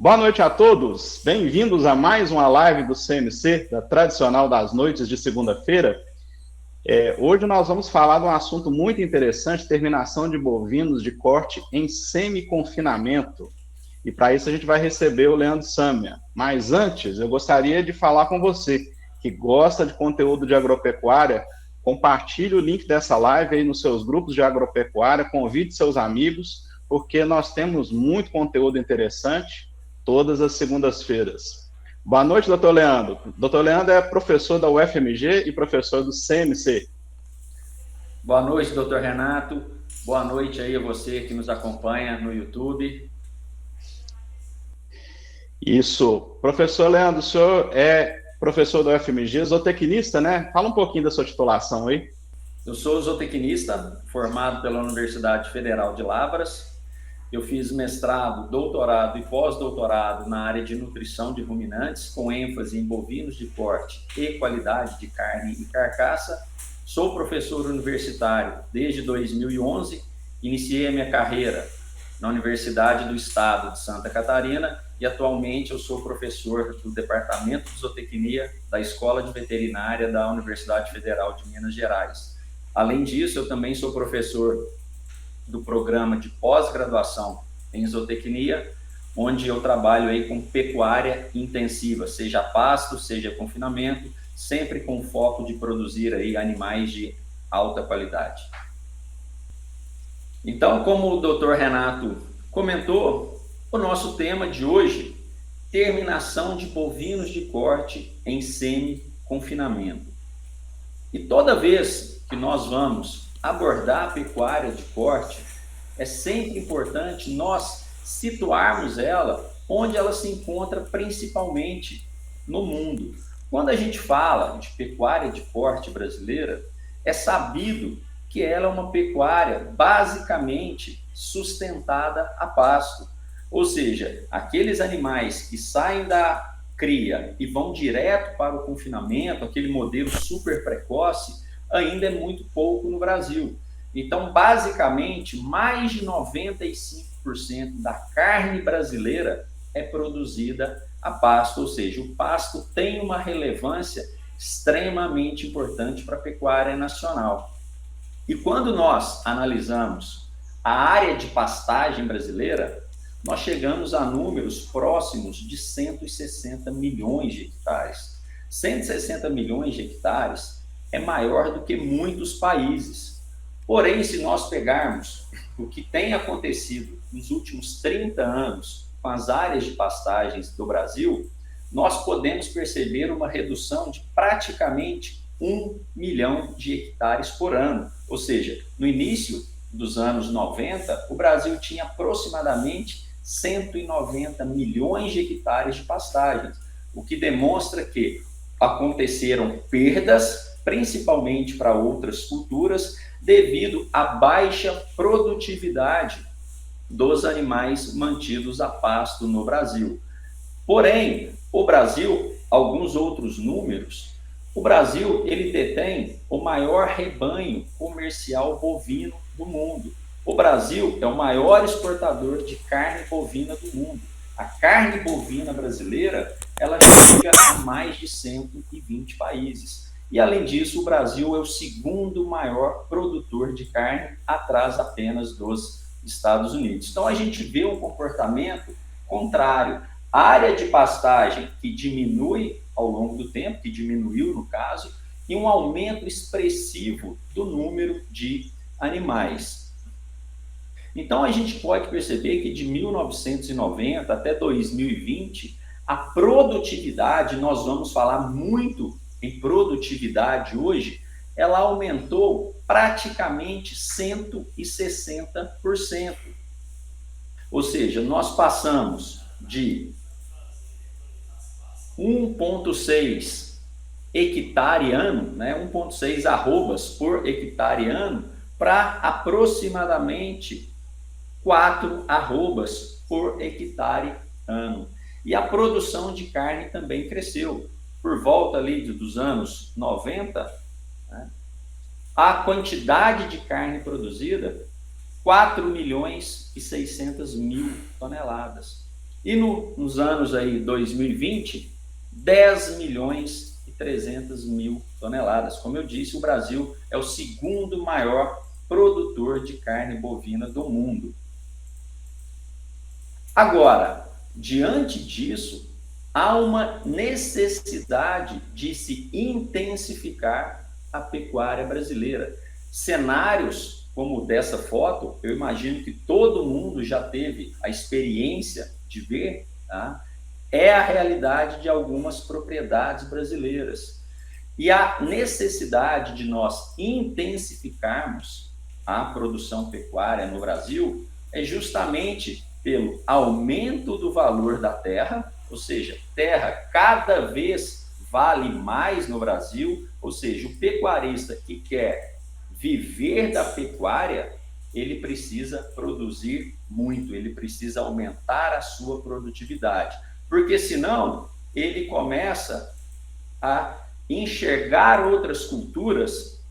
Boa noite a todos, bem-vindos a mais uma live do CMC, da tradicional das noites de segunda-feira. Hoje nós vamos falar de um assunto muito interessante, terminação de bovinos de corte em semi-confinamento. E para isso a gente vai receber o Leandro Sâmia. Mas antes, eu gostaria de falar com você, que gosta de conteúdo de agropecuária, compartilhe o link dessa live aí nos seus grupos de agropecuária, convide seus amigos, porque nós temos muito conteúdo interessante todas as segundas-feiras. Boa noite, doutor Leandro. Doutor Leandro é professor da UFMG e professor do CMC. Boa noite, doutor Renato. Boa noite aí a você que nos acompanha no YouTube. Isso. Professor Leandro, o senhor é professor da UFMG, zootecnista, né? Fala um pouquinho da sua titulação aí. Eu sou zootecnista, formado pela Universidade Federal de Lavras. Eu fiz mestrado, doutorado e pós-doutorado na área de nutrição de ruminantes, com ênfase em bovinos de corte e qualidade de carne e carcaça. Sou professor universitário desde 2011, iniciei a minha carreira na Universidade do Estado de Santa Catarina e atualmente eu sou professor do Departamento de Zootecnia da Escola de Veterinária da Universidade Federal de Minas Gerais. Além disso, eu também sou professor do programa de pós-graduação em zootecnia, onde eu trabalho aí com pecuária intensiva, seja pasto, seja confinamento, sempre com foco de produzir aí animais de alta qualidade. Então, como o Dr. Renato comentou, o nosso tema de hoje, terminação de bovinos de corte em semi-confinamento. E toda vez que nós vamos abordar a pecuária de corte, é sempre importante nós situarmos ela onde ela se encontra principalmente no mundo. Quando a gente fala de pecuária de corte brasileira, é sabido que ela é uma pecuária basicamente sustentada a pasto. Ou seja, aqueles animais que saem da cria e vão direto para o confinamento, aquele modelo super precoce, ainda é muito pouco no Brasil. Então, basicamente, mais de 95% da carne brasileira é produzida a pasto, ou seja, o pasto tem uma relevância extremamente importante para a pecuária nacional. E quando nós analisamos a área de pastagem brasileira, nós chegamos a números próximos de 160 milhões de hectares. 160 milhões de hectares é maior do que muitos países. Porém, se nós pegarmos o que tem acontecido nos últimos 30 anos com as áreas de pastagens do Brasil, nós podemos perceber uma redução de praticamente 1 milhão de hectares por ano. Ou seja, no início dos anos 90, o Brasil tinha aproximadamente 190 milhões de hectares de pastagens, o que demonstra que aconteceram perdas, principalmente para outras culturas, devido à baixa produtividade dos animais mantidos a pasto no Brasil. Porém, o Brasil, alguns outros números, o Brasil ele detém o maior rebanho comercial bovino do mundo. O Brasil é o maior exportador de carne bovina do mundo. A carne bovina brasileira, ela chega a mais de 120 países. E, além disso, o Brasil é o segundo maior produtor de carne, atrás apenas dos Estados Unidos. Então, a gente vê um comportamento contrário. A área de pastagem que diminui ao longo do tempo, que diminuiu no caso, e um aumento expressivo do número de animais. Então, a gente pode perceber que de 1990 até 2020, a produtividade, nós vamos falar muito em produtividade hoje, ela aumentou praticamente 160%. Ou seja, nós passamos de 1,6 hectare ano, né, 1,6 arrobas por hectare ano, para aproximadamente 4 arrobas por hectare ano. E a produção de carne também cresceu. Por volta ali dos anos 90, né, a quantidade de carne produzida, 4 milhões e 600 mil toneladas. E nos anos aí 2020, 10 milhões e 300 mil toneladas. Como eu disse, o Brasil é o segundo maior produtor de carne bovina do mundo. Agora, diante disso, há uma necessidade de se intensificar a pecuária brasileira. Cenários como dessa foto, eu imagino que todo mundo já teve a experiência de ver, tá? É a realidade de algumas propriedades brasileiras. E a necessidade de nós intensificarmos a produção pecuária no Brasil é justamente pelo aumento do valor da terra, ou seja, terra cada vez vale mais no Brasil, ou seja, o pecuarista que quer viver da pecuária, ele precisa produzir muito, ele precisa aumentar a sua produtividade, porque senão ele começa a enxergar outras culturas,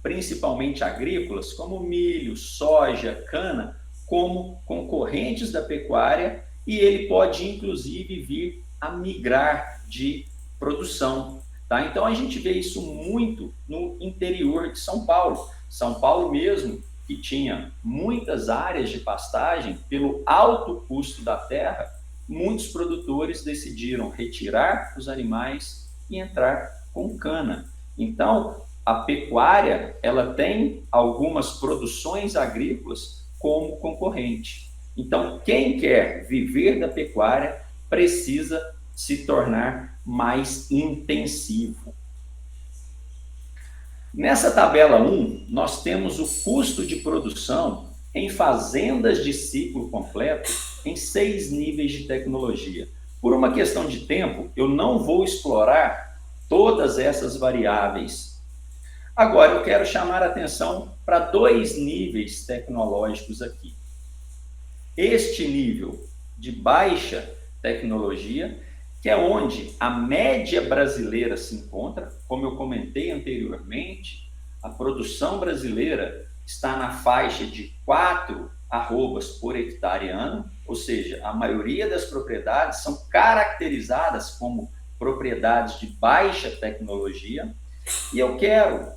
principalmente agrícolas, como milho, soja, cana, como concorrentes da pecuária, e ele pode inclusive vir a migrar de produção, tá? Então a gente vê isso muito no interior de São Paulo. São Paulo mesmo, que tinha muitas áreas de pastagem, pelo alto custo da terra, muitos produtores decidiram retirar os animais e entrar com cana. Então, a pecuária, ela tem algumas produções agrícolas como concorrente. Então, quem quer viver da pecuária precisa se tornar mais intensivo. Nessa tabela 1, nós temos o custo de produção em fazendas de ciclo completo em 6 níveis de tecnologia. Por uma questão de tempo, eu não vou explorar todas essas variáveis. Agora, eu quero chamar a atenção para 2 níveis tecnológicos aqui. Este nível de baixa tecnologia, que é onde a média brasileira se encontra, como eu comentei anteriormente, a produção brasileira está na faixa de 4 arrobas por hectare ano, ou seja, a maioria das propriedades são caracterizadas como propriedades de baixa tecnologia, e eu quero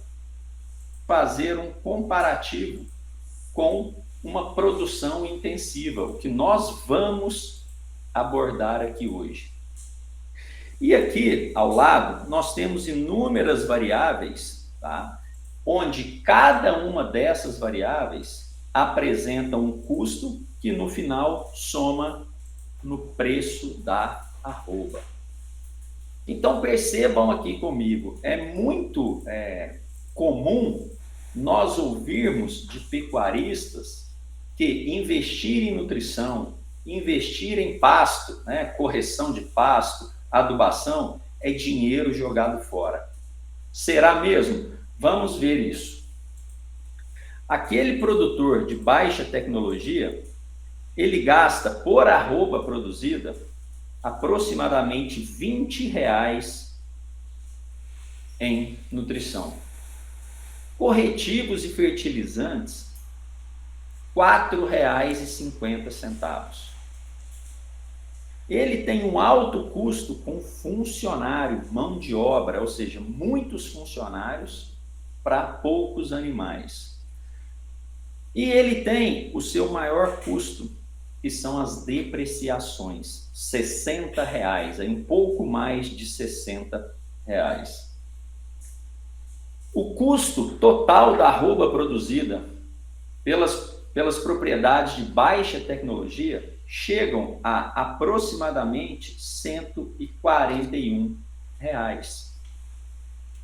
fazer um comparativo com uma produção intensiva, o que nós vamos abordar aqui hoje. E aqui, ao lado, nós temos inúmeras variáveis, tá? Onde cada uma dessas variáveis apresenta um custo que, no final, soma no preço da arroba. Então, percebam aqui comigo, é muito comum nós ouvirmos de pecuaristas que investir em nutrição, investir em pasto, né, correção de pasto, adubação, é dinheiro jogado fora. Será mesmo? Vamos ver isso. Aquele produtor de baixa tecnologia, ele gasta por arroba produzida aproximadamente R$20 em nutrição. Corretivos e fertilizantes, R$4,50. Ele tem um alto custo com funcionário, mão de obra, ou seja, muitos funcionários para poucos animais. E ele tem o seu maior custo, que são as depreciações, R$60, é um pouco mais de R$60. O custo total da arroba produzida pelas propriedades de baixa tecnologia chegam a aproximadamente R$141.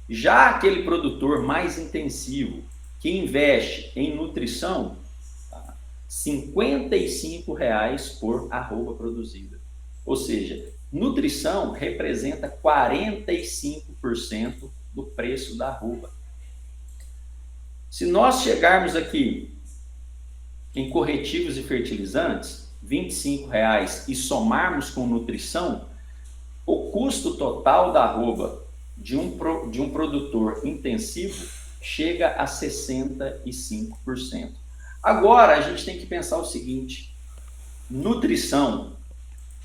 Já aquele produtor mais intensivo, que investe em nutrição, tá, R$55 por arroba produzida. Ou seja, nutrição representa 45% do preço da arroba. Se nós chegarmos aqui em corretivos e fertilizantes, R$25, e somarmos com nutrição, o custo total da arroba de um produtor intensivo chega a 65%. Agora, a gente tem que pensar o seguinte: nutrição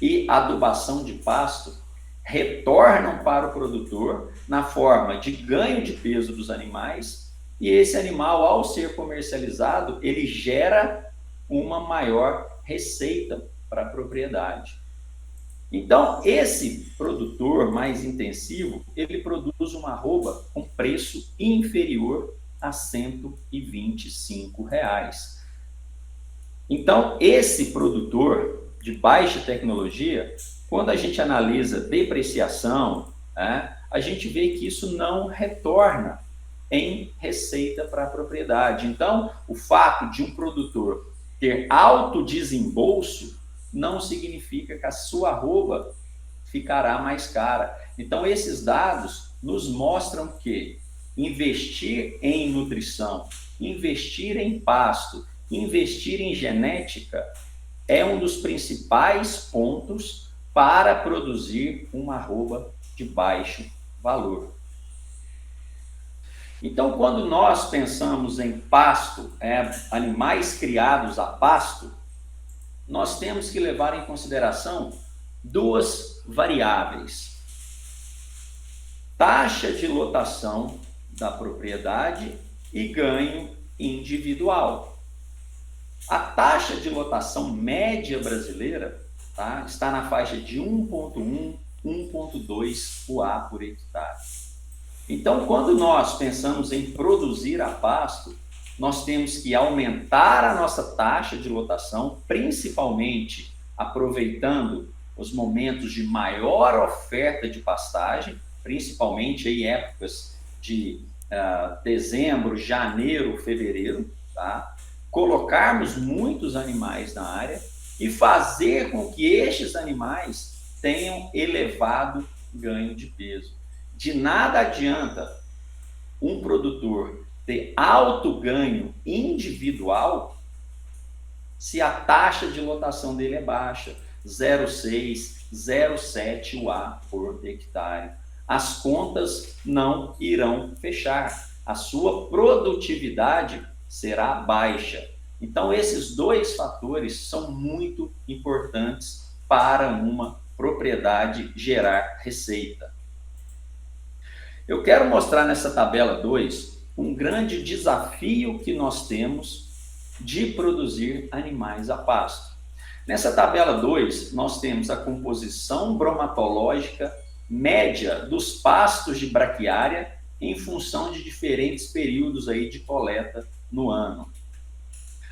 e adubação de pasto retornam para o produtor na forma de ganho de peso dos animais, e esse animal, ao ser comercializado, ele gera uma maior receita para a propriedade. Então, esse produtor mais intensivo, ele produz uma arroba com preço inferior a R$ 125. Então, esse produtor de baixa tecnologia, quando a gente analisa depreciação, a gente vê que isso não retorna em receita para a propriedade. Então, o fato de um produtor ter alto desembolso não significa que a sua arroba ficará mais cara. Então, esses dados nos mostram que investir em nutrição, investir em pasto, investir em genética é um dos principais pontos para produzir uma arroba de baixo valor. Então, quando nós pensamos em pasto, animais criados a pasto, nós temos que levar em consideração duas variáveis: taxa de lotação da propriedade e ganho individual. A taxa de lotação média brasileira está na faixa de 1,1, 1,2 UA por hectare. Então, quando nós pensamos em produzir a pasto, nós temos que aumentar a nossa taxa de lotação, principalmente aproveitando os momentos de maior oferta de pastagem, principalmente em épocas de dezembro, janeiro, fevereiro, tá? Colocarmos muitos animais na área e fazer com que estes animais tenham elevado ganho de peso. De nada adianta um produtor ter alto ganho individual se a taxa de lotação dele é baixa, 0,6, 0,7 UA por hectare. As contas não irão fechar, a sua produtividade será baixa. Então, esses dois fatores são muito importantes para uma propriedade gerar receita. Eu quero mostrar nessa tabela 2 um grande desafio que nós temos de produzir animais a pasto. Nessa tabela 2, nós temos a composição bromatológica média dos pastos de braquiária em função de diferentes períodos aí de coleta no ano.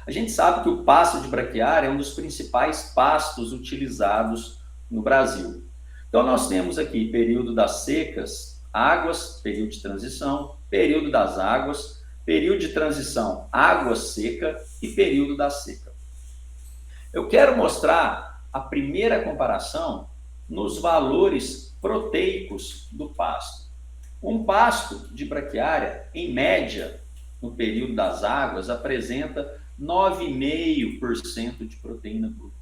A gente sabe que o pasto de braquiária é um dos principais pastos utilizados no Brasil. Então, nós temos aqui período das secas, águas, período de transição, período das águas, período de transição, água seca e período da seca. Eu quero mostrar a primeira comparação nos valores proteicos do pasto. Um pasto de braquiária, em média, no período das águas, apresenta 9,5% de proteína bruta.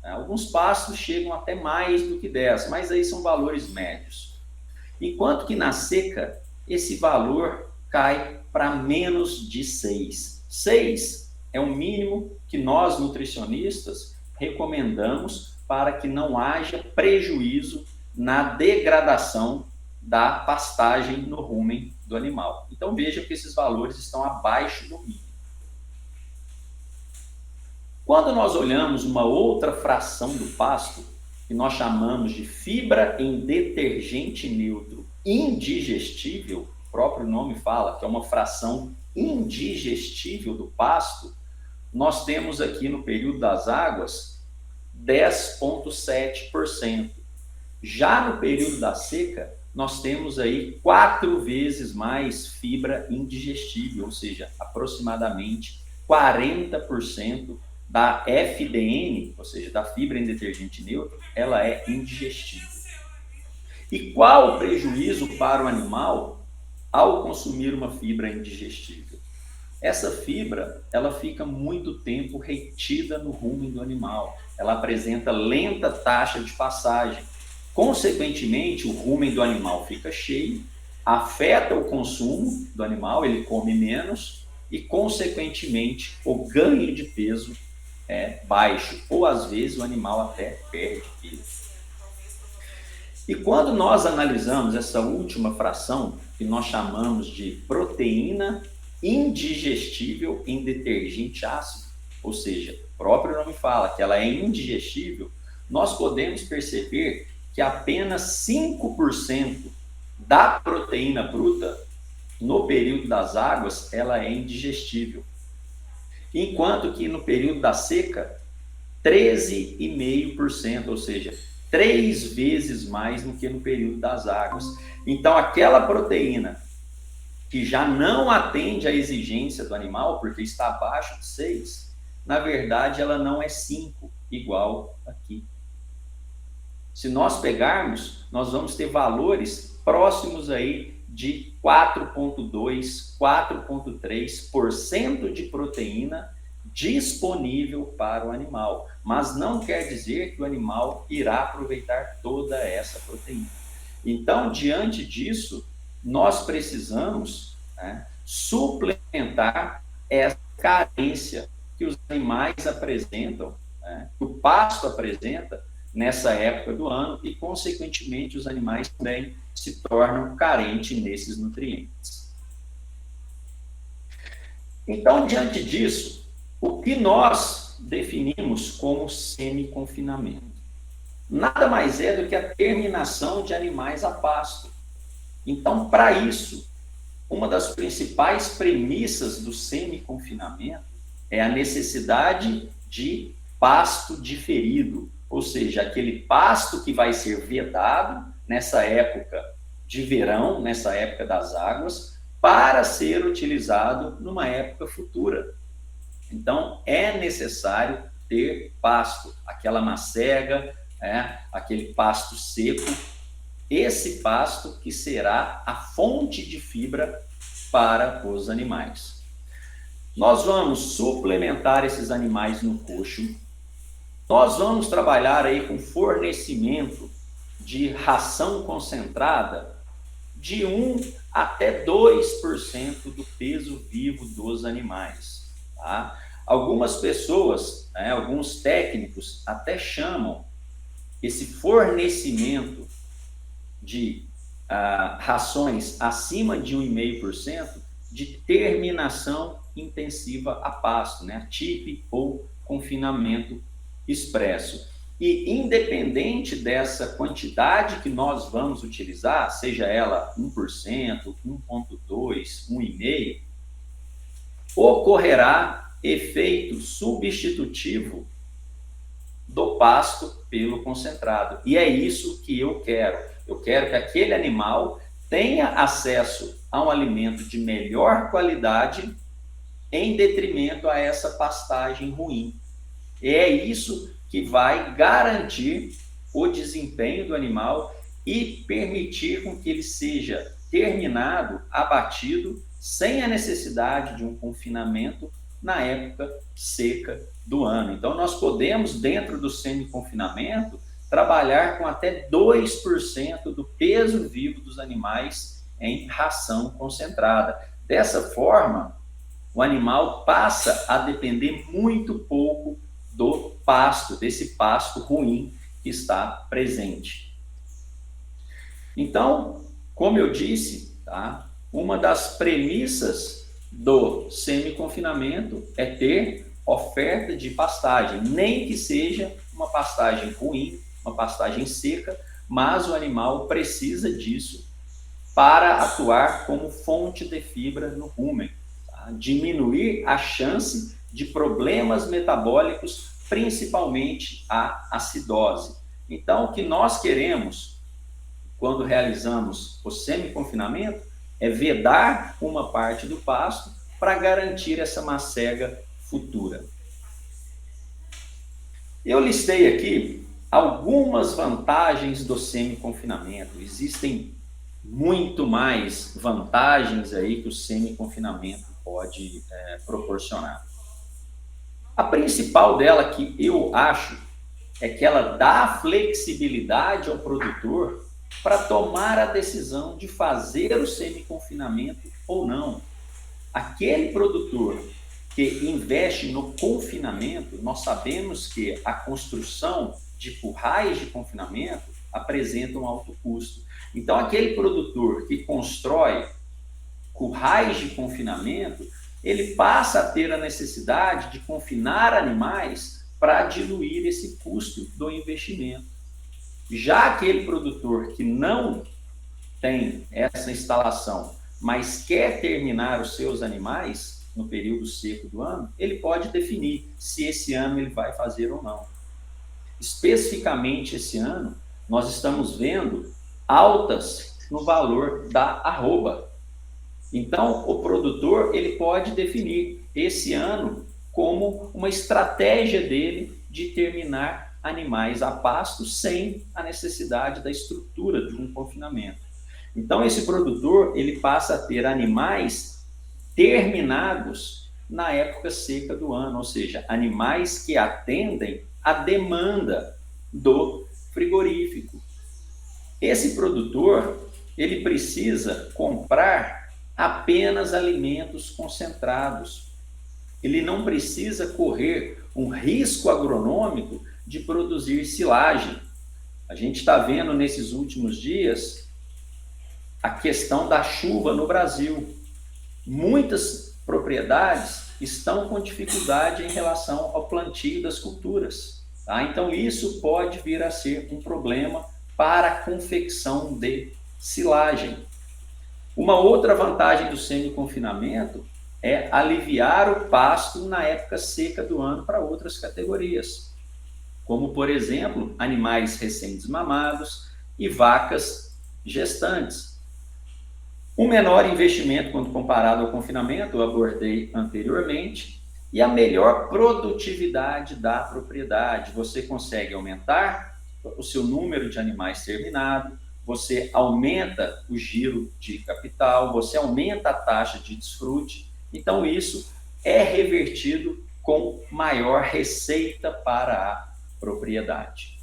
Alguns pastos chegam até mais do que 10%, mas aí são valores médios. Enquanto que na seca, esse valor cai para menos de 6. 6 é o mínimo que nós, nutricionistas, recomendamos para que não haja prejuízo na degradação da pastagem no rumen do animal. Então, veja que esses valores estão abaixo do mínimo. Quando nós olhamos uma outra fração do pasto, que nós chamamos de fibra em detergente neutro indigestível, o próprio nome fala que é uma fração indigestível do pasto, nós temos aqui no período das águas 10,7%. Já no período da seca, nós temos aí 4 vezes mais fibra indigestível, ou seja, aproximadamente 40% da FDN, ou seja, da fibra em detergente neutro, ela é indigestível. E qual o prejuízo para o animal ao consumir uma fibra indigestível? Essa fibra, ela fica muito tempo retida no rumen do animal. Ela apresenta lenta taxa de passagem. Consequentemente, o rumen do animal fica cheio, afeta o consumo do animal, ele come menos e, consequentemente, o ganho de peso baixo, ou às vezes o animal até perde peso. E quando nós analisamos essa última fração, que nós chamamos de proteína indigestível em detergente ácido, ou seja, o próprio nome fala que ela é indigestível, nós podemos perceber que apenas 5% da proteína bruta no período das águas ela é indigestível. Enquanto que no período da seca, 13,5%, ou seja, 3 vezes mais do que no período das águas. Então, aquela proteína que já não atende à exigência do animal, porque está abaixo de 6, na verdade, ela não é 5, igual aqui. Se nós pegarmos, nós vamos ter valores próximos aí de 4,2, 4,3% de proteína disponível para o animal, mas não quer dizer que o animal irá aproveitar toda essa proteína. Então, diante disso, nós precisamos suplementar essa carência que os animais apresentam, que o pasto apresenta nessa época do ano e, consequentemente, os animais também se tornam carentes nesses nutrientes. Então, diante disso, o que nós definimos como semi-confinamento? Nada mais é do que a terminação de animais a pasto. Então, para isso, uma das principais premissas do semi-confinamento é a necessidade de pasto diferido, ou seja, aquele pasto que vai ser vedado nessa época de verão, nessa época das águas, para ser utilizado numa época futura. Então, é necessário ter pasto, aquela macega, aquele pasto seco, esse pasto que será a fonte de fibra para os animais. Nós vamos suplementar esses animais no coxo. Nós vamos trabalhar aí com fornecimento de ração concentrada de 1 até 2% do peso vivo dos animais. Tá? Algumas pessoas, alguns técnicos até chamam esse fornecimento de rações acima de 1,5% de terminação intensiva a pasto, TIP ou confinamento expresso. E independente dessa quantidade que nós vamos utilizar, seja ela 1%, 1,2%, 1,5%, ocorrerá efeito substitutivo do pasto pelo concentrado. E é isso que eu quero. Eu quero que aquele animal tenha acesso a um alimento de melhor qualidade em detrimento a essa pastagem ruim. E é isso que vai garantir o desempenho do animal e permitir com que ele seja terminado, abatido, sem a necessidade de um confinamento na época seca do ano. Então, nós podemos, dentro do semi-confinamento, trabalhar com até 2% do peso vivo dos animais em ração concentrada. Dessa forma, o animal passa a depender muito pouco do pasto, desse pasto ruim que está presente. Então, como eu disse, uma das premissas do semi-confinamento é ter oferta de pastagem, nem que seja uma pastagem ruim, uma pastagem seca, mas o animal precisa disso para atuar como fonte de fibra no rumen, diminuir a chance de problemas metabólicos, principalmente a acidose. Então, o que nós queremos quando realizamos o semi-confinamento é vedar uma parte do pasto para garantir essa macega futura. Eu listei aqui algumas vantagens do semi-confinamento. Existem muito mais vantagens aí que o semi-confinamento pode proporcionar. A principal dela que eu acho é que ela dá flexibilidade ao produtor para tomar a decisão de fazer o semi-confinamento ou não. Aquele produtor que investe no confinamento, nós sabemos que a construção de currais de confinamento apresenta um alto custo. Então, aquele produtor que constrói currais de confinamento, ele passa a ter a necessidade de confinar animais para diluir esse custo do investimento. Já aquele produtor que não tem essa instalação, mas quer terminar os seus animais no período seco do ano, ele pode definir se esse ano ele vai fazer ou não. Especificamente esse ano, nós estamos vendo altas no valor da arroba. Então, o produtor ele pode definir esse ano como uma estratégia dele de terminar animais a pasto sem a necessidade da estrutura de um confinamento. Então, esse produtor ele passa a ter animais terminados na época seca do ano, ou seja, animais que atendem à demanda do frigorífico. Esse produtor ele precisa comprar apenas alimentos concentrados. Ele não precisa correr um risco agronômico de produzir silagem. A gente está vendo nesses últimos dias a questão da chuva no Brasil. Muitas propriedades estão com dificuldade em relação ao plantio das culturas. Tá? Então, isso pode vir a ser um problema para a confecção de silagem. Uma outra vantagem do semi-confinamento é aliviar o pasto na época seca do ano para outras categorias, como, por exemplo, animais recém-desmamados e vacas gestantes. Um menor investimento quando comparado ao confinamento, eu abordei anteriormente, e a melhor produtividade da propriedade. Você consegue aumentar o seu número de animais terminado, você aumenta o giro de capital, você aumenta a taxa de desfrute. Então, isso é revertido com maior receita para a propriedade.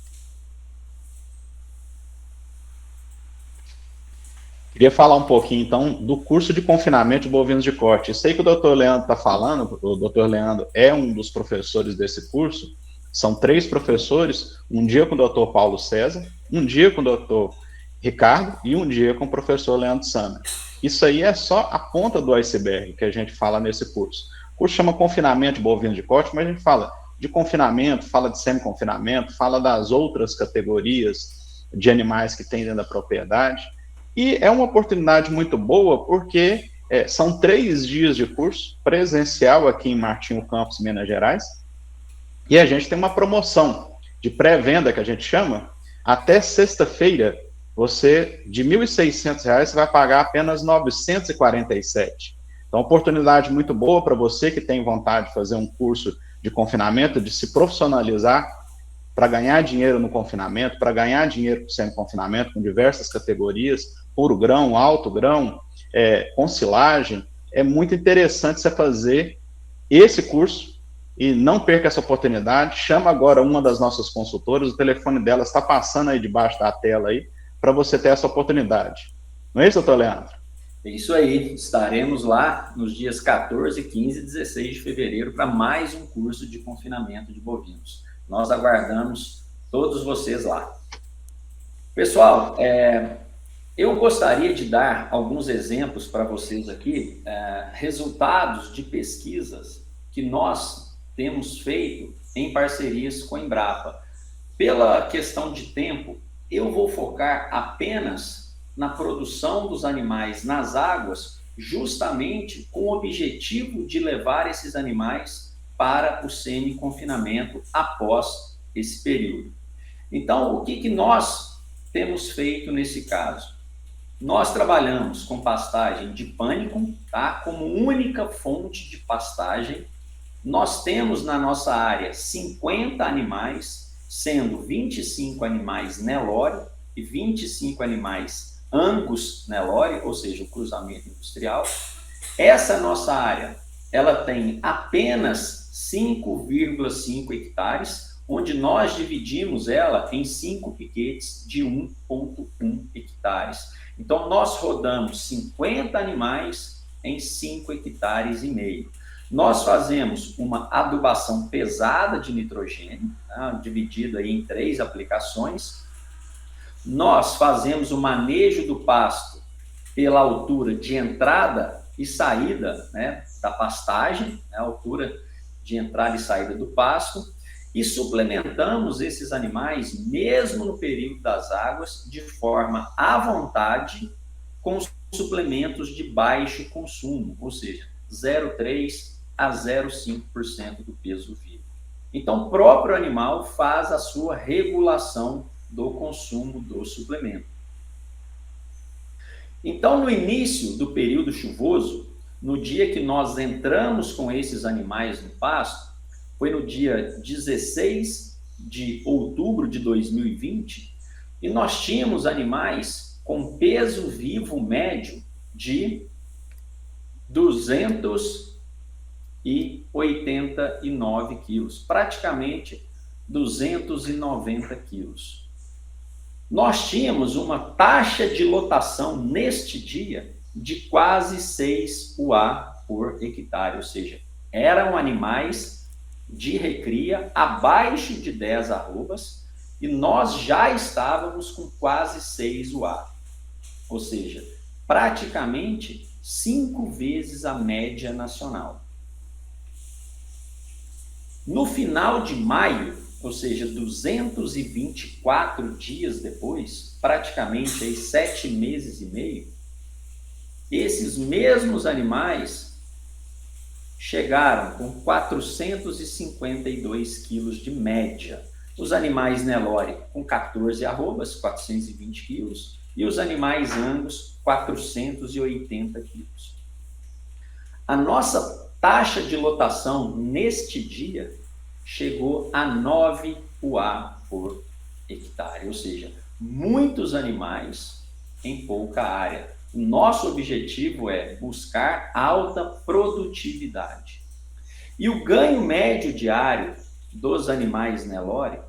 Queria falar um pouquinho, então, do curso de confinamento de bovinos de corte. Eu sei que o doutor Leandro está falando, o doutor Leandro é um dos professores desse curso, são 3 professores, um dia com o doutor Paulo César, um dia com o doutor Ricardo e um dia com o professor Leandro Samer. Isso aí é só a ponta do iceberg que a gente fala nesse curso. O curso chama Confinamento de Bovinos de Corte, mas a gente fala de confinamento, fala de semi-confinamento, fala das outras categorias de animais que tem dentro da propriedade. E é uma oportunidade muito boa porque são 3 dias de curso presencial aqui em Martinho Campos, Minas Gerais, e a gente tem uma promoção de pré-venda que a gente chama. Até sexta-feira, você, de R$ 1.600, você vai pagar apenas R$ 947. Então, oportunidade muito boa para você que tem vontade de fazer um curso de confinamento, de se profissionalizar para ganhar dinheiro no confinamento, para ganhar dinheiro com semi-confinamento, com diversas categorias, puro grão, alto grão, com silagem. É muito interessante você fazer esse curso e não perca essa oportunidade. Chama agora uma das nossas consultoras, o telefone dela está passando aí debaixo da tela aí, para você ter essa oportunidade. Não é isso, doutor Leandro? É isso aí, estaremos lá nos dias 14, 15 e 16 de fevereiro para mais um curso de confinamento de bovinos. Nós aguardamos todos vocês lá. Pessoal, eu gostaria de dar alguns exemplos para vocês aqui, resultados de pesquisas que nós temos feito em parcerias com a Embrapa. Pela questão de tempo, eu vou focar apenas na produção dos animais nas águas, justamente com o objetivo de levar esses animais para o semi-confinamento após esse período. Então, o que nós temos feito nesse caso? Nós trabalhamos com pastagem de pânico, tá? Como única fonte de pastagem. Nós temos na nossa área 50 animais, sendo 25 animais Nelore e 25 animais Angus Nelore, ou seja, o cruzamento industrial. Essa nossa área, ela tem apenas 5,5 hectares, onde nós dividimos ela em 5 piquetes de 1,1 hectares. Então, nós rodamos 50 animais em 5 hectares e meio. Nós fazemos uma adubação pesada de nitrogênio, tá? Dividido aí em 3 aplicações. Nós fazemos o manejo do pasto pela altura de entrada e saída, né, da pastagem, a altura de entrada e saída do pasto, e suplementamos esses animais, mesmo no período das águas, de forma à vontade, com suplementos de baixo consumo, ou seja, 0,3% a 0,5% do peso vivo. Então, o próprio animal faz a sua regulação do consumo do suplemento. Então, no início do período chuvoso, no dia que nós entramos com esses animais no pasto, foi no dia 16 de outubro de 2020, e nós tínhamos animais com peso vivo médio de 289 quilos, praticamente 290 quilos. Nós tínhamos uma taxa de lotação neste dia de quase 6 UA por hectare, ou seja, eram animais de recria abaixo de 10 arrobas e nós já estávamos com quase 6 UA, ou seja, praticamente 5 vezes a média nacional. No final de maio, ou seja, 224 dias depois, praticamente aí 7 meses e meio, esses mesmos animais chegaram com 452 quilos de média. Os animais Nelore com 14 arrobas, 420 quilos, e os animais Angus, 480 quilos. A nossa taxa de lotação neste dia chegou a 9 UA por hectare, ou seja, muitos animais em pouca área. O nosso objetivo é buscar alta produtividade. E o ganho médio diário dos animais Nelore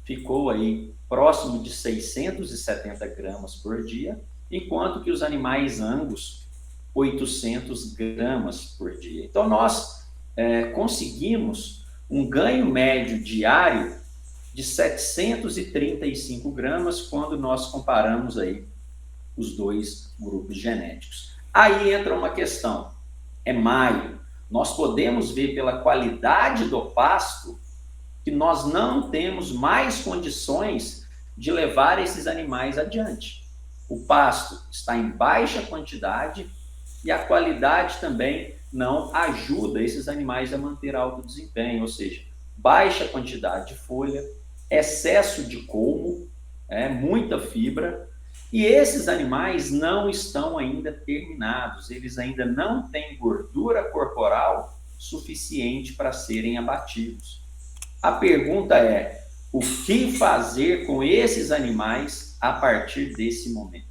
ficou aí próximo de 670 gramas por dia, enquanto que os animais Angus, 800 gramas por dia. Então, nós conseguimos um ganho médio diário de 735 gramas quando nós comparamos aí os dois grupos genéticos. Aí entra uma questão, é maio, nós podemos ver pela qualidade do pasto que nós não temos mais condições de levar esses animais adiante. O pasto está em baixa quantidade e a qualidade também não ajuda esses animais a manter alto desempenho, ou seja, baixa quantidade de folha, excesso de colmo, muita fibra, e esses animais não estão ainda terminados, eles ainda não têm gordura corporal suficiente para serem abatidos. A pergunta é, o que fazer com esses animais a partir desse momento?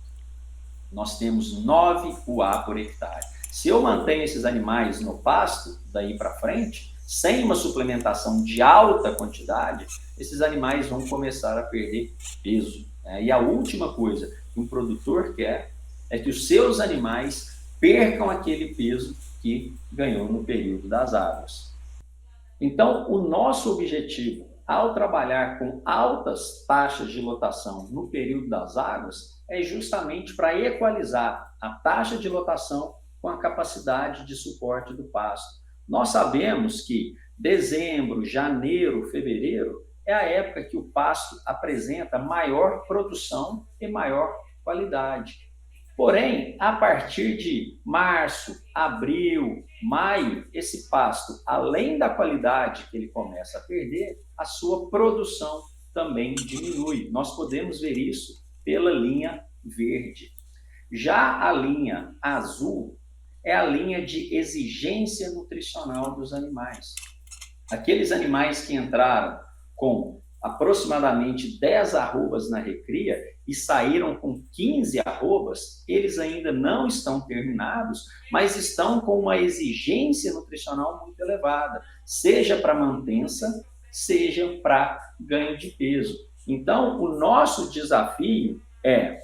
Nós temos 9 UA por hectare. Se eu mantenho esses animais no pasto, daí para frente, sem uma suplementação de alta quantidade, esses animais vão começar a perder peso. E a última coisa que um produtor quer é que os seus animais percam aquele peso que ganhou no período das águas. Então, o nosso objetivo, ao trabalhar com altas taxas de lotação no período das águas, é justamente para equalizar a taxa de lotação com a capacidade de suporte do pasto. Nós sabemos que dezembro, janeiro, fevereiro é a época que o pasto apresenta maior produção e maior qualidade. Porém, a partir de março, abril, maio, esse pasto, além da qualidade que ele começa a perder, a sua produção também diminui. Nós podemos ver isso pela linha verde. Já a linha azul é a linha de exigência nutricional dos animais. Aqueles animais que entraram com aproximadamente 10 arrobas na recria e saíram com 15 arrobas, eles ainda não estão terminados, mas estão com uma exigência nutricional muito elevada, seja para mantença, seja para ganho de peso. Então, o nosso desafio é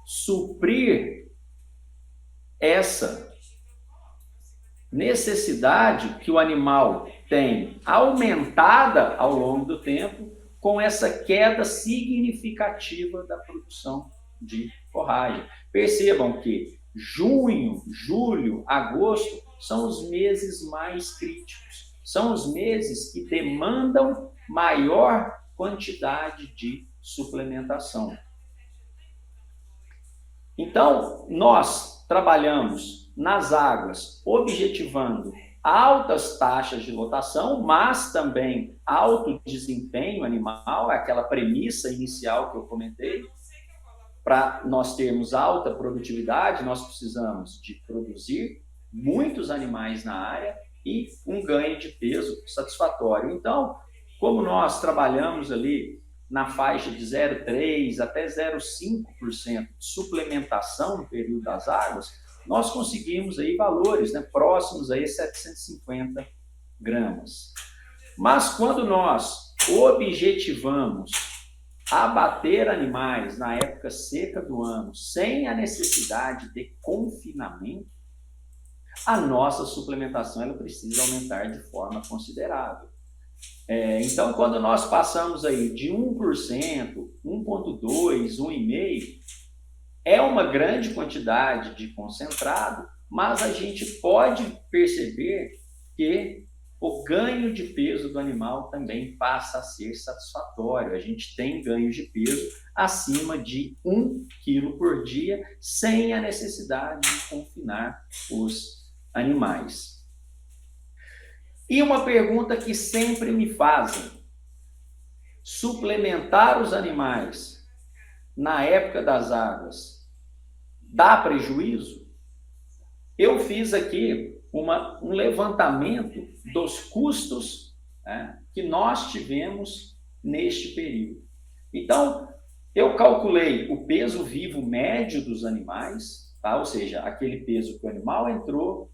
suprir essa necessidade que o animal tem aumentada ao longo do tempo com essa queda significativa da produção de forragem. Percebam que junho, julho, agosto são os meses mais críticos. São os meses que demandam maior quantidade de suplementação. Então, nós trabalhamos nas águas objetivando altas taxas de lotação, mas também alto desempenho animal, aquela premissa inicial que eu comentei. Para nós termos alta produtividade, nós precisamos de produzir muitos animais na área e um ganho de peso satisfatório. Então, como nós trabalhamos ali na faixa de 0,3% até 0,5% de suplementação no período das águas, nós conseguimos aí valores, né, próximos a 750 gramas. Mas quando nós objetivamos abater animais na época seca do ano sem a necessidade de confinamento, a nossa suplementação ela precisa aumentar de forma considerável. Então, quando nós passamos aí de 1%, 1,2%, 1,5%, é uma grande quantidade de concentrado, mas a gente pode perceber que o ganho de peso do animal também passa a ser satisfatório. A gente tem ganhos de peso acima de 1 quilo por dia, sem a necessidade de confinar os animais. E uma pergunta que sempre me fazem: suplementar os animais na época das águas dá prejuízo? Eu fiz aqui um levantamento dos custos, né, que nós tivemos neste período. Então, eu calculei o peso vivo médio dos animais, tá? Ou seja, aquele peso que o animal entrou,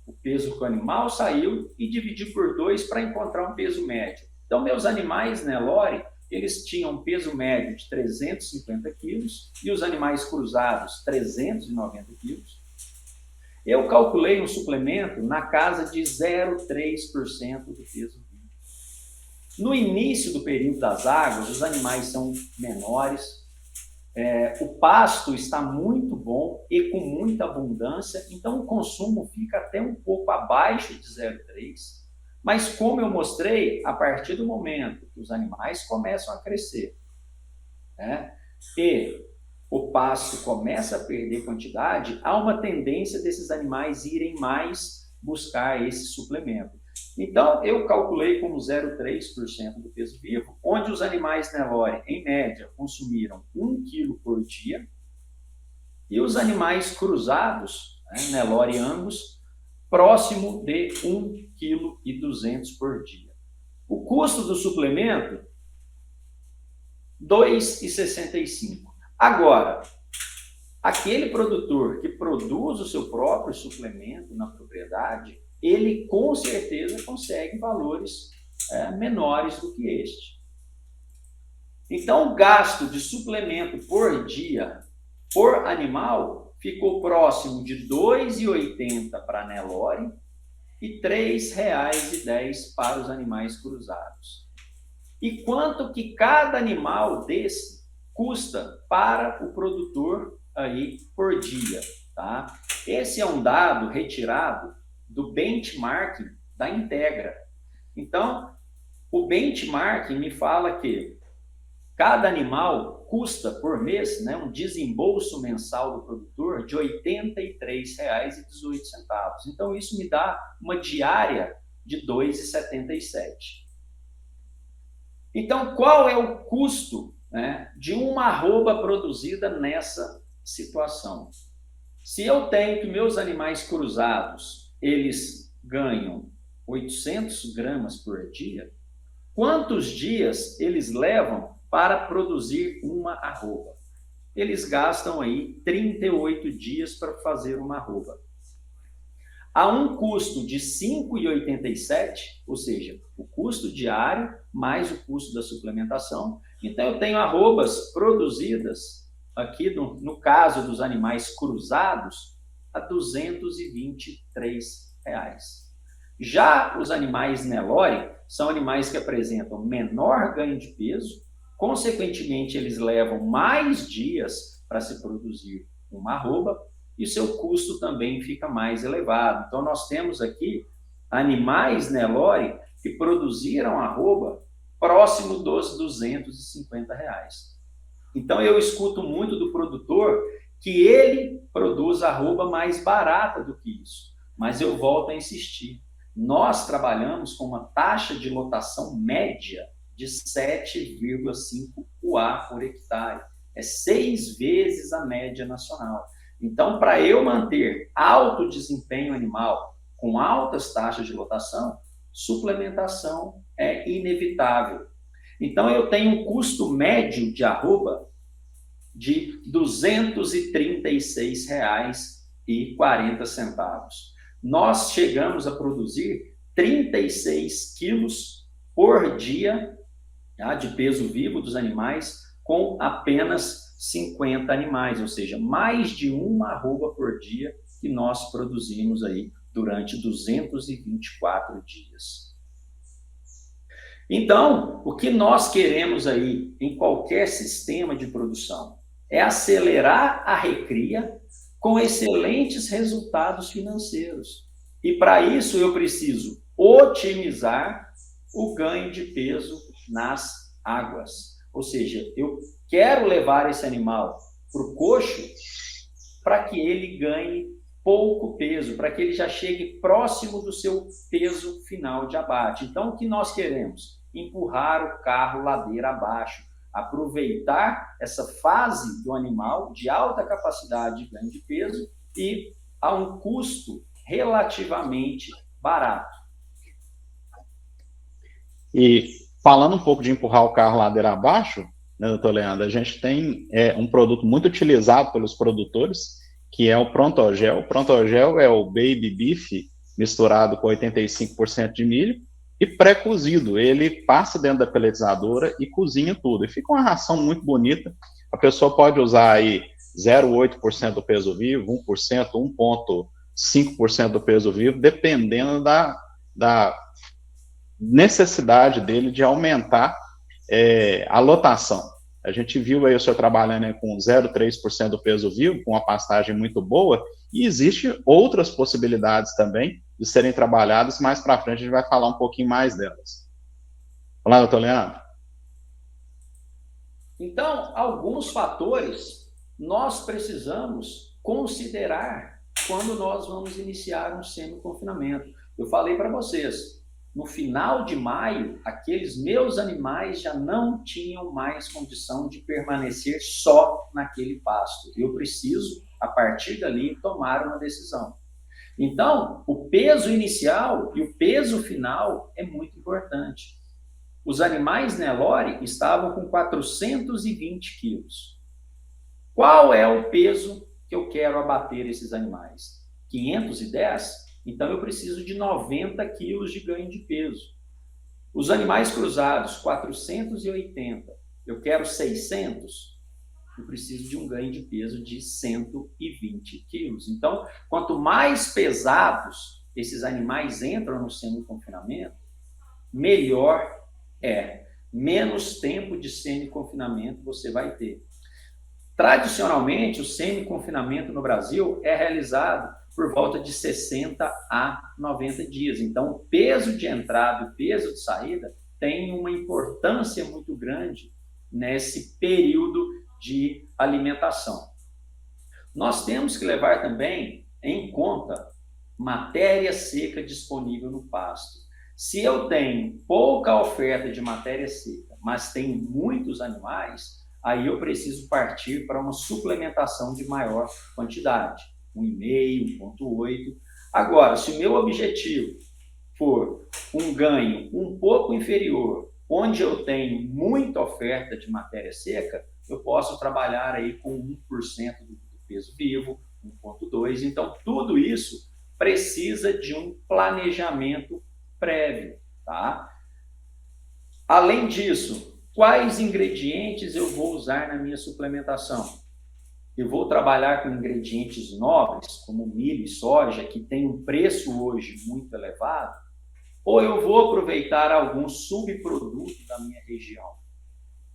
o peso que o animal saiu, e dividi por 2 para encontrar um peso médio. Então, meus animais Nelore, eles tinham um peso médio de 350 quilos e os animais cruzados 390 quilos. Eu calculei um suplemento na casa de 0,3% do peso vivo. No início do período das águas, os animais são menores, o pasto está muito bom e com muita abundância, então o consumo fica até um pouco abaixo de 0,3%. Mas como eu mostrei, a partir do momento que os animais começam a crescer, né, e o pasto começa a perder quantidade, há uma tendência desses animais irem mais buscar esse suplemento. Então, eu calculei como 0,3% do peso vivo, onde os animais Nelore, em média, consumiram 1 quilo por dia, e os animais cruzados, né, Nelore e Angus, próximo de 1,2 kg por dia. O custo do suplemento, R$ 2,65. Agora, aquele produtor que produz o seu próprio suplemento na propriedade, ele com certeza consegue valores menores do que este. Então, o gasto de suplemento por dia, por animal, ficou próximo de R$ 2,80 para a Nelore e R$ 3,10 para os animais cruzados. E quanto que cada animal desse custa para o produtor aí por dia, tá? Esse é um dado retirado do benchmarking da Integra. Então, o benchmarking me fala que cada animal custa por mês, né, um desembolso mensal do produtor de R$ 83,18. Então, isso me dá uma diária de R$ 2,77. Então, qual é o custo, né, de uma arroba produzida nessa situação? Se eu tenho que meus animais cruzados, eles ganham 800 gramas por dia, quantos dias eles levam para produzir uma arroba? Eles gastam aí 38 dias para fazer uma arroba. Há um custo de R$ 5,87, ou seja, o custo diário mais o custo da suplementação. Então, eu tenho arrobas produzidas, aqui no caso dos animais cruzados, a R$ 223. Já os animais Nelore são animais que apresentam menor ganho de peso, consequentemente, eles levam mais dias para se produzir uma arroba e seu custo também fica mais elevado. Então, nós temos aqui animais Nelore que produziram arroba próximo dos R$250. Então, eu escuto muito do produtor que ele produz arroba mais barata do que isso. Mas eu volto a insistir. Nós trabalhamos com uma taxa de lotação média de 7,5 UA por hectare. É 6 vezes a média nacional. Então, para eu manter alto desempenho animal com altas taxas de lotação, suplementação é inevitável. Então, eu tenho um custo médio de arroba de R$ 236,40. Nós chegamos a produzir 36 quilos por dia de peso vivo dos animais com apenas 50 animais, ou seja, mais de uma arroba por dia que nós produzimos aí durante 224 dias. Então, o que nós queremos aí em qualquer sistema de produção é acelerar a recria com excelentes resultados financeiros. E para isso eu preciso otimizar o ganho de peso nas águas. Ou seja, eu quero levar esse animal para o coxo para que ele ganhe pouco peso, para que ele já chegue próximo do seu peso final de abate. Então, o que nós queremos? Empurrar o carro ladeira abaixo, aproveitar essa fase do animal de alta capacidade de ganho de peso e a um custo relativamente barato. E falando um pouco de empurrar o carro ladeira abaixo, né, doutor Leandro, a gente tem um produto muito utilizado pelos produtores, que é o Prontogel. O Prontogel é o baby beef misturado com 85% de milho e pré-cozido. Ele passa dentro da peletizadora e cozinha tudo. E fica uma ração muito bonita. A pessoa pode usar aí 0,8% do peso vivo, 1%, 1,5% do peso vivo, dependendo da necessidade dele de aumentar a lotação. A gente viu aí o senhor trabalhando com 0,3% do peso vivo, com uma pastagem muito boa, e existem outras possibilidades também de serem trabalhadas. Mais para frente a gente vai falar um pouquinho mais delas. Olá, doutor Leandro. Então, alguns fatores nós precisamos considerar quando nós vamos iniciar um semi-confinamento. Eu falei para vocês, no final de maio, aqueles meus animais já não tinham mais condição de permanecer só naquele pasto. Eu preciso, a partir dali, tomar uma decisão. Então, o peso inicial e o peso final é muito importante. Os animais Nelore estavam com 420 quilos. Qual é o peso que eu quero abater esses animais? 510? Então, eu preciso de 90 quilos de ganho de peso. Os animais cruzados, 480. Eu quero 600. Eu preciso de um ganho de peso de 120 quilos. Então, quanto mais pesados esses animais entram no semi-confinamento, melhor é. Menos tempo de semi-confinamento você vai ter. Tradicionalmente, o semi-confinamento no Brasil é realizado por volta de 60 a 90 dias. Então, o peso de entrada e o peso de saída tem uma importância muito grande nesse período de alimentação. Nós temos que levar também em conta matéria seca disponível no pasto. Se eu tenho pouca oferta de matéria seca, mas tenho muitos animais, aí eu preciso partir para uma suplementação de maior quantidade. 1,5, 1,8. Agora, se o meu objetivo for um ganho um pouco inferior, onde eu tenho muita oferta de matéria seca, eu posso trabalhar aí com 1% do peso vivo, 1,2. Então, tudo isso precisa de um planejamento prévio, tá? Além disso, quais ingredientes eu vou usar na minha suplementação? eu vou trabalhar com ingredientes nobres, como milho e soja, que tem um preço hoje muito elevado, ou eu vou aproveitar algum subproduto da minha região,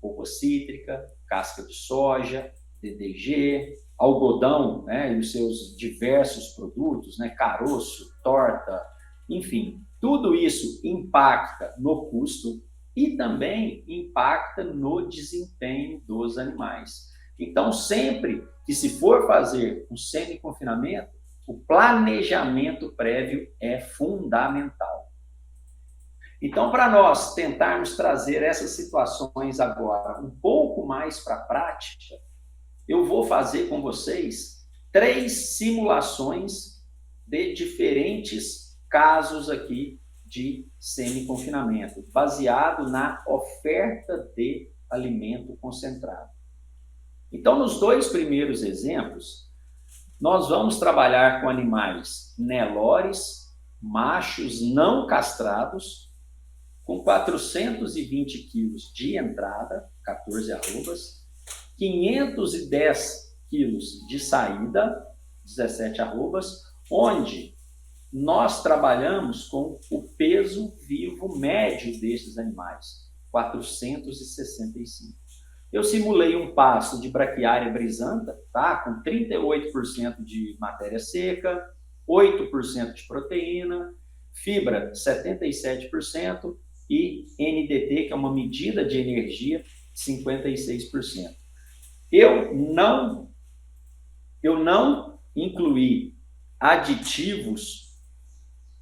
polpa cítrica, casca de soja, DDG, algodão, né, e os seus diversos produtos, né, caroço, torta, enfim, tudo isso impacta no custo e também impacta no desempenho dos animais. Então, sempre que se for fazer um semi-confinamento, o planejamento prévio é fundamental. Então, para nós tentarmos trazer essas situações agora um pouco mais para a prática, eu vou fazer com vocês 3 simulações de diferentes casos aqui de semi-confinamento, baseado na oferta de alimento concentrado. Então, nos 2 primeiros exemplos, nós vamos trabalhar com animais Nelores, machos não castrados, com 420 quilos de entrada, 14 arrobas, 510 quilos de saída, 17 arrobas, onde nós trabalhamos com o peso vivo médio desses animais, 465. Eu simulei um pasto de braquiária brisanta, tá? Com 38% de matéria seca, 8% de proteína, fibra 77% e NDT, que é uma medida de energia, 56%. Eu não incluí aditivos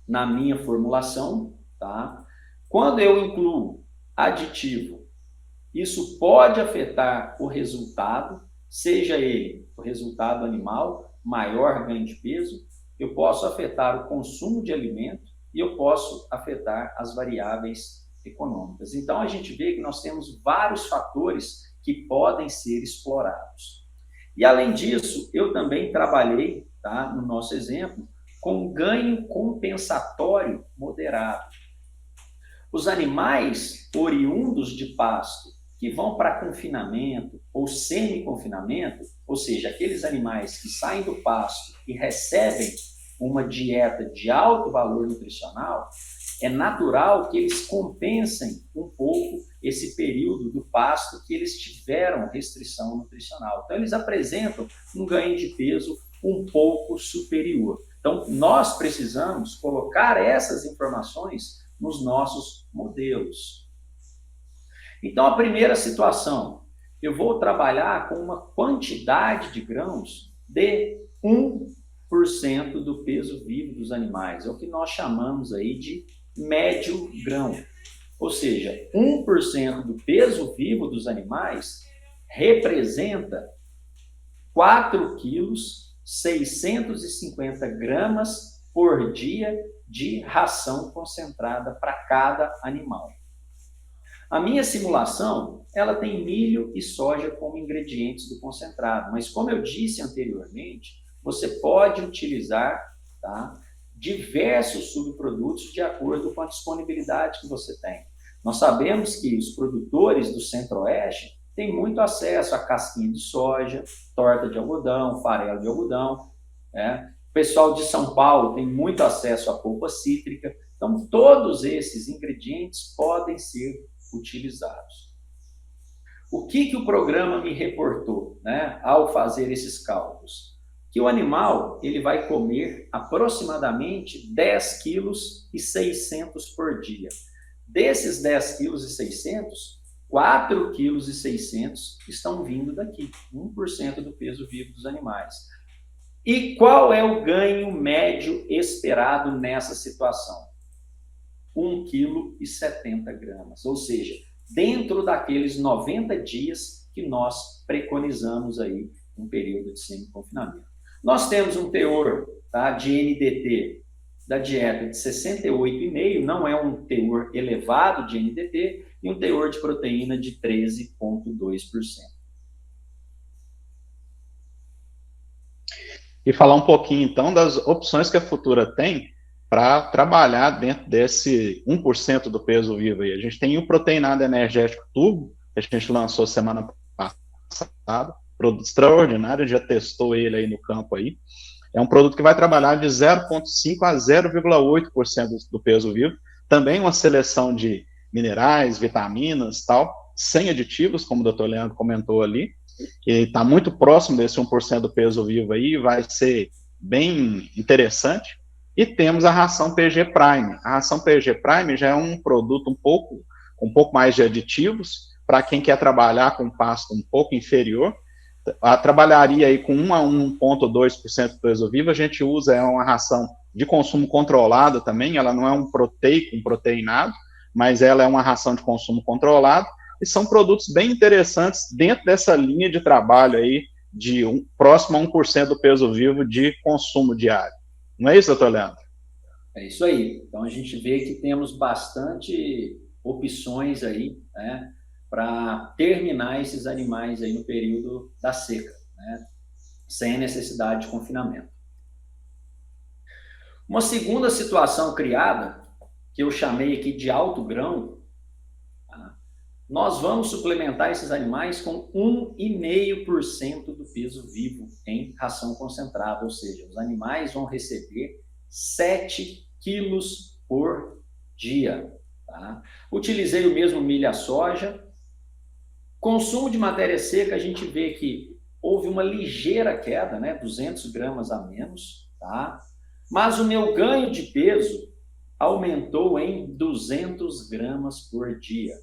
na minha formulação, tá? Quando eu incluo aditivo, isso pode afetar o resultado, seja ele o resultado animal, maior ganho de peso, eu posso afetar o consumo de alimento e eu posso afetar as variáveis econômicas. Então, a gente vê que nós temos vários fatores que podem ser explorados. E, além disso, eu também trabalhei, tá, no nosso exemplo, com ganho compensatório moderado. Os animais oriundos de pasto que vão para confinamento ou semi-confinamento, ou seja, aqueles animais que saem do pasto e recebem uma dieta de alto valor nutricional, é natural que eles compensem um pouco esse período do pasto que eles tiveram restrição nutricional. Então, eles apresentam um ganho de peso um pouco superior. Então, nós precisamos colocar essas informações nos nossos modelos. Então, a primeira situação, eu vou trabalhar com uma quantidade de grãos de 1% do peso vivo dos animais, é o que nós chamamos aí de médio grão. Ou seja, 1% do peso vivo dos animais representa 4 quilos, 650 gramas por dia de ração concentrada para cada animal. A minha simulação, ela tem milho e soja como ingredientes do concentrado, mas como eu disse anteriormente, você pode utilizar, tá, diversos subprodutos de acordo com a disponibilidade que você tem. Nós sabemos que os produtores do Centro-Oeste têm muito acesso a casquinha de soja, torta de algodão, farelo de algodão, né? O pessoal de São Paulo tem muito acesso à polpa cítrica. Então, todos esses ingredientes podem ser utilizados. O que o programa me reportou, né, ao fazer esses cálculos? Que o animal ele vai comer aproximadamente 10 quilos e 600 por dia. Desses 10 quilos e 600, 4 quilos e 600 estão vindo daqui, 1% do peso vivo dos animais. E qual é o ganho médio esperado nessa situação? 1,70 kg, ou seja, dentro daqueles 90 dias que nós preconizamos aí um período de semi-confinamento. Nós temos um teor, tá, de NDT da dieta de 68,5, não é um teor elevado de NDT, e um teor de proteína de 13,2%. E falar um pouquinho, então, das opções que a Futura tem para trabalhar dentro desse 1% do peso vivo aí. A gente tem o proteinado energético turbo, que a gente lançou semana passada, produto extraordinário, já testou ele aí no campo aí. É um produto que vai trabalhar de 0,5 a 0,8% do peso vivo. Também uma seleção de minerais, vitaminas, tal, sem aditivos, como o doutor Leandro comentou ali, que está muito próximo desse 1% do peso vivo aí, vai ser bem interessante. E temos a ração PG Prime. A ração PG Prime já é um produto um pouco mais de aditivos, para quem quer trabalhar com pasto um pouco inferior. Trabalharia aí com 1 a 1,2% do peso vivo. A gente usa uma ração de consumo controlado também, ela não é um proteico, um proteinado, mas ela é uma ração de consumo controlado, e são produtos bem interessantes dentro dessa linha de trabalho aí, próximo a 1% do peso vivo de consumo diário. Não é isso, doutor Leandro? É isso aí. Então, a gente vê que temos bastante opções aí, né, para terminar esses animais aí no período da seca, né, sem necessidade de confinamento. Uma segunda situação criada, que eu chamei aqui de alto grão, tá? Nós vamos suplementar esses animais com 1,5% do peso vivo em ração concentrada, ou seja, os animais vão receber 7 quilos por dia. Tá? Utilizei o mesmo milho-soja. Consumo de matéria seca, a gente vê que houve uma ligeira queda, né? 200 gramas a menos, tá? Mas o meu ganho de peso aumentou em 200 gramas por dia.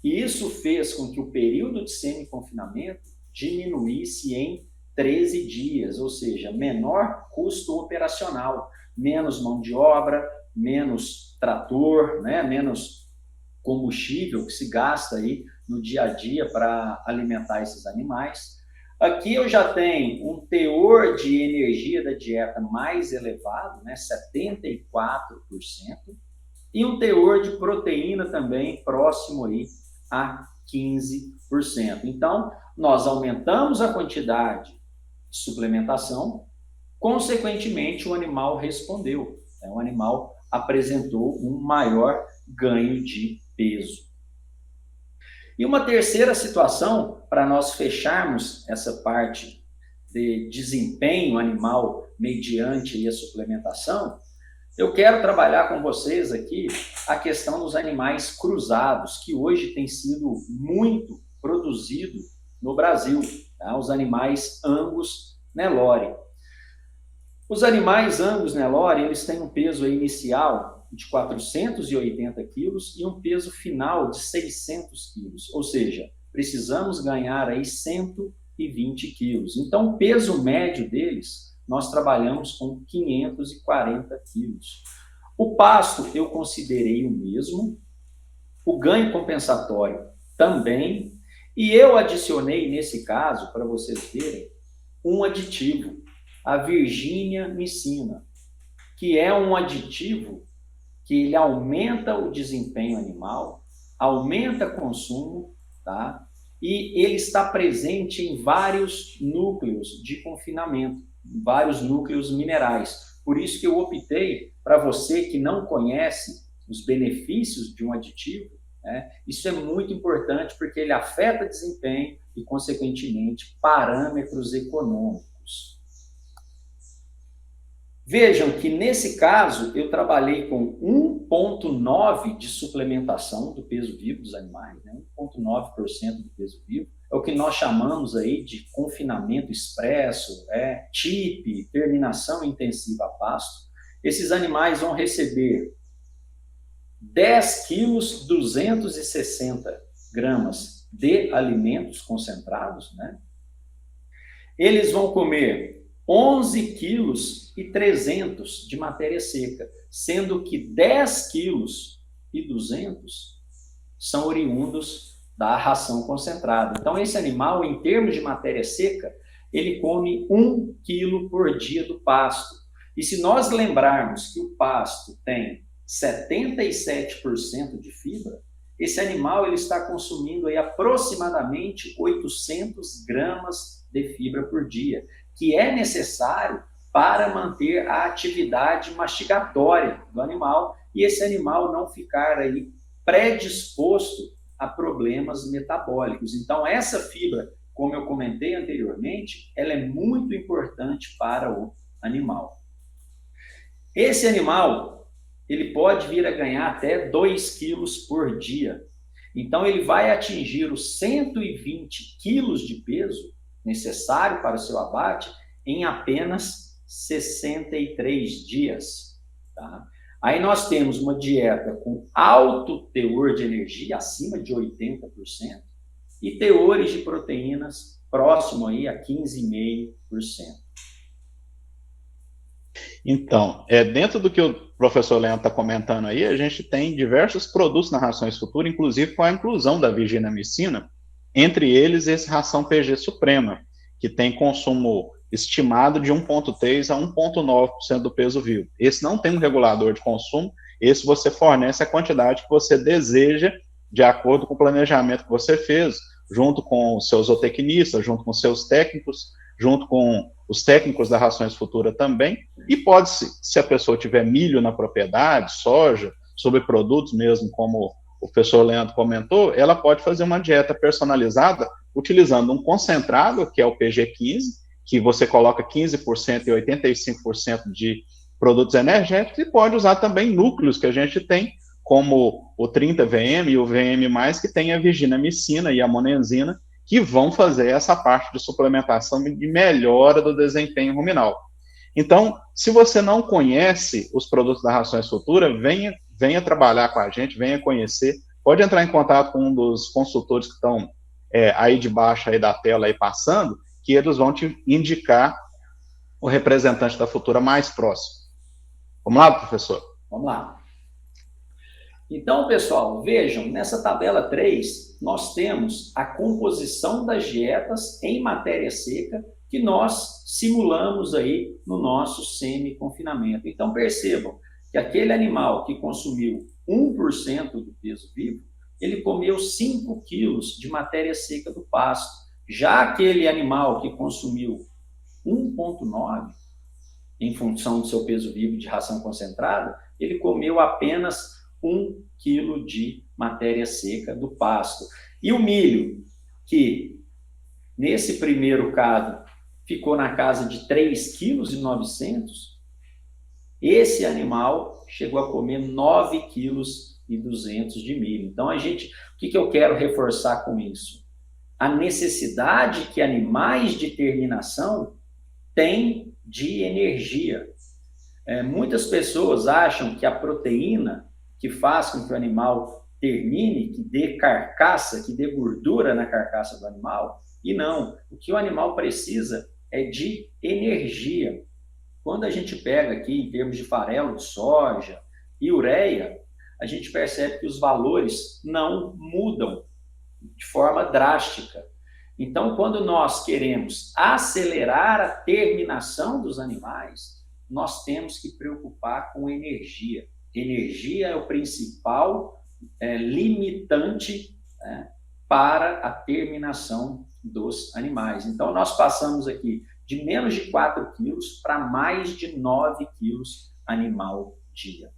E isso fez com que o período de semi-confinamento diminuísse em 13 dias, ou seja, menor custo operacional, menos mão de obra, menos trator, né? Menos combustível que se gasta aí no dia a dia para alimentar esses animais. Aqui eu já tenho um teor de energia da dieta mais elevado, né, 74%, e um teor de proteína também próximo aí a 15%. Então, nós aumentamos a quantidade de suplementação, consequentemente o animal respondeu, né, o animal apresentou um maior ganho de peso. E uma terceira situação, para nós fecharmos essa parte de desempenho animal mediante a suplementação, eu quero trabalhar com vocês aqui a questão dos animais cruzados, que hoje tem sido muito produzido no Brasil, tá? Os animais Angus Nelore. Os animais Angus Nelore, eles têm um peso inicial de 480 quilos e um peso final de 600 quilos, ou seja, precisamos ganhar aí 120 quilos. Então, o peso médio deles, nós trabalhamos com 540 quilos. O pasto eu considerei o mesmo, o ganho compensatório também, e eu adicionei nesse caso, para vocês verem, um aditivo, a Virginia Micina, que é um aditivo que ele aumenta o desempenho animal, aumenta o consumo, tá? E ele está presente em vários núcleos de confinamento, vários núcleos minerais. Por isso que eu optei, para você que não conhece os benefícios de um aditivo, né? Isso é muito importante porque ele afeta desempenho e, consequentemente, parâmetros econômicos. Vejam que, nesse caso, eu trabalhei com 1,9% de suplementação do peso vivo dos animais, né? 1,9% do peso vivo. É o que nós chamamos aí de confinamento expresso, TIP, terminação intensiva a pasto. Esses animais vão receber 10 quilos, 260 gramas de alimentos concentrados, né? Eles vão comer 11 quilos e 300 de matéria seca, sendo que 10 quilos e 200 são oriundos da ração concentrada. Então, esse animal, em termos de matéria seca, ele come 1 quilo por dia do pasto. E se nós lembrarmos que o pasto tem 77% de fibra, esse animal ele está consumindo aí aproximadamente 800 gramas de fibra por dia, que é necessário para manter a atividade mastigatória do animal e esse animal não ficar aí predisposto a problemas metabólicos. Então, essa fibra como eu comentei anteriormente, ela é muito importante para o animal. Esse animal, ele pode vir a ganhar até 2 quilos por dia. Então, ele vai atingir os 120 quilos de peso necessário para o seu abate em apenas 63 dias. Tá? Aí nós temos uma dieta com alto teor de energia, acima de 80%, e teores de proteínas próximo aí a 15,5%. Então, dentro do que o professor Leandro está comentando aí, a gente tem diversos produtos na Rações Futura, inclusive com a inclusão da virginamicina, entre eles esse ração PG Suprema, que tem consumo estimado de 1,3% a 1,9% do peso vivo. Esse não tem um regulador de consumo, esse você fornece a quantidade que você deseja, de acordo com o planejamento que você fez, junto com os seus zootecnistas, junto com os seus técnicos, junto com os técnicos da Rações Futura também, e pode, se a pessoa tiver milho na propriedade, soja, subprodutos mesmo, como o professor Leandro comentou, ela pode fazer uma dieta personalizada utilizando um concentrado, que é o PG15, que você coloca 15% e 85% de produtos energéticos, e pode usar também núcleos que a gente tem, como o 30VM e o VM+, que tem a virginamicina e a monenzina, que vão fazer essa parte de suplementação de melhora do desempenho ruminal. Então, se você não conhece os produtos da Rações Futura, venha trabalhar com a gente, venha conhecer, pode entrar em contato com um dos consultores que estão aí debaixo aí da tela aí passando, que eles vão te indicar o representante da Futura mais próximo. Vamos lá, professor? Vamos lá. Então, pessoal, vejam, nessa tabela 3, nós temos a composição das dietas em matéria seca que nós simulamos aí no nosso semi-confinamento. Então, percebam que aquele animal que consumiu 1% do peso vivo, ele comeu 5 quilos de matéria seca do pasto. Já aquele animal que consumiu 1,9, em função do seu peso vivo de ração concentrada, ele comeu apenas 1 quilo de matéria seca do pasto. E o milho, que nesse primeiro caso ficou na casa de 3,9 kg, esse animal chegou a comer 9,2 kg de milho. Então, o que eu quero reforçar com isso? A necessidade que animais de terminação têm de energia. Muitas pessoas acham que a proteína que faz com que o animal termine, que dê carcaça, que dê gordura na carcaça do animal, e não. O que o animal precisa é de energia. Quando a gente pega aqui em termos de farelo de soja e ureia, a gente percebe que os valores não mudam de forma drástica. Então, quando nós queremos acelerar a terminação dos animais, nós temos que preocupar com energia. Energia é o principal limitante para a terminação dos animais. Então, nós passamos aqui de menos de 4 quilos para mais de 9 quilos animal dia.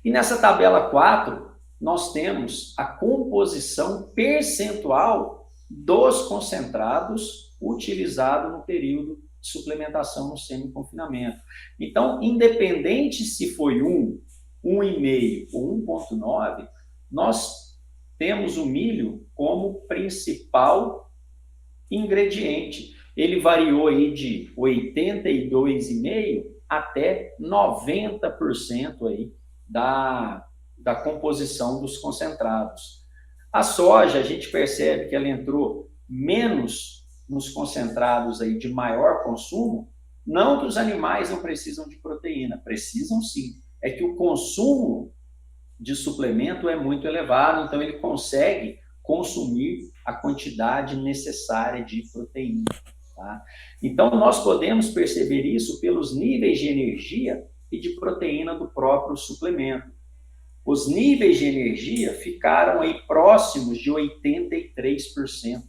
E nessa tabela 4, nós temos a composição percentual dos concentrados utilizados no período de suplementação no semi-confinamento. Então, independente se foi 1, 1,5 ou 1,9, nós temos o milho como principal ingrediente. Ele variou aí de 82,5% até 90% aí da composição dos concentrados. A soja, a gente percebe que ela entrou menos nos concentrados aí de maior consumo, não que os animais não precisam de proteína, precisam sim. É que o consumo de suplemento é muito elevado, então ele consegue consumir a quantidade necessária de proteína. Tá? Então, nós podemos perceber isso pelos níveis de energia e de proteína do próprio suplemento. Os níveis de energia ficaram aí próximos de 83%.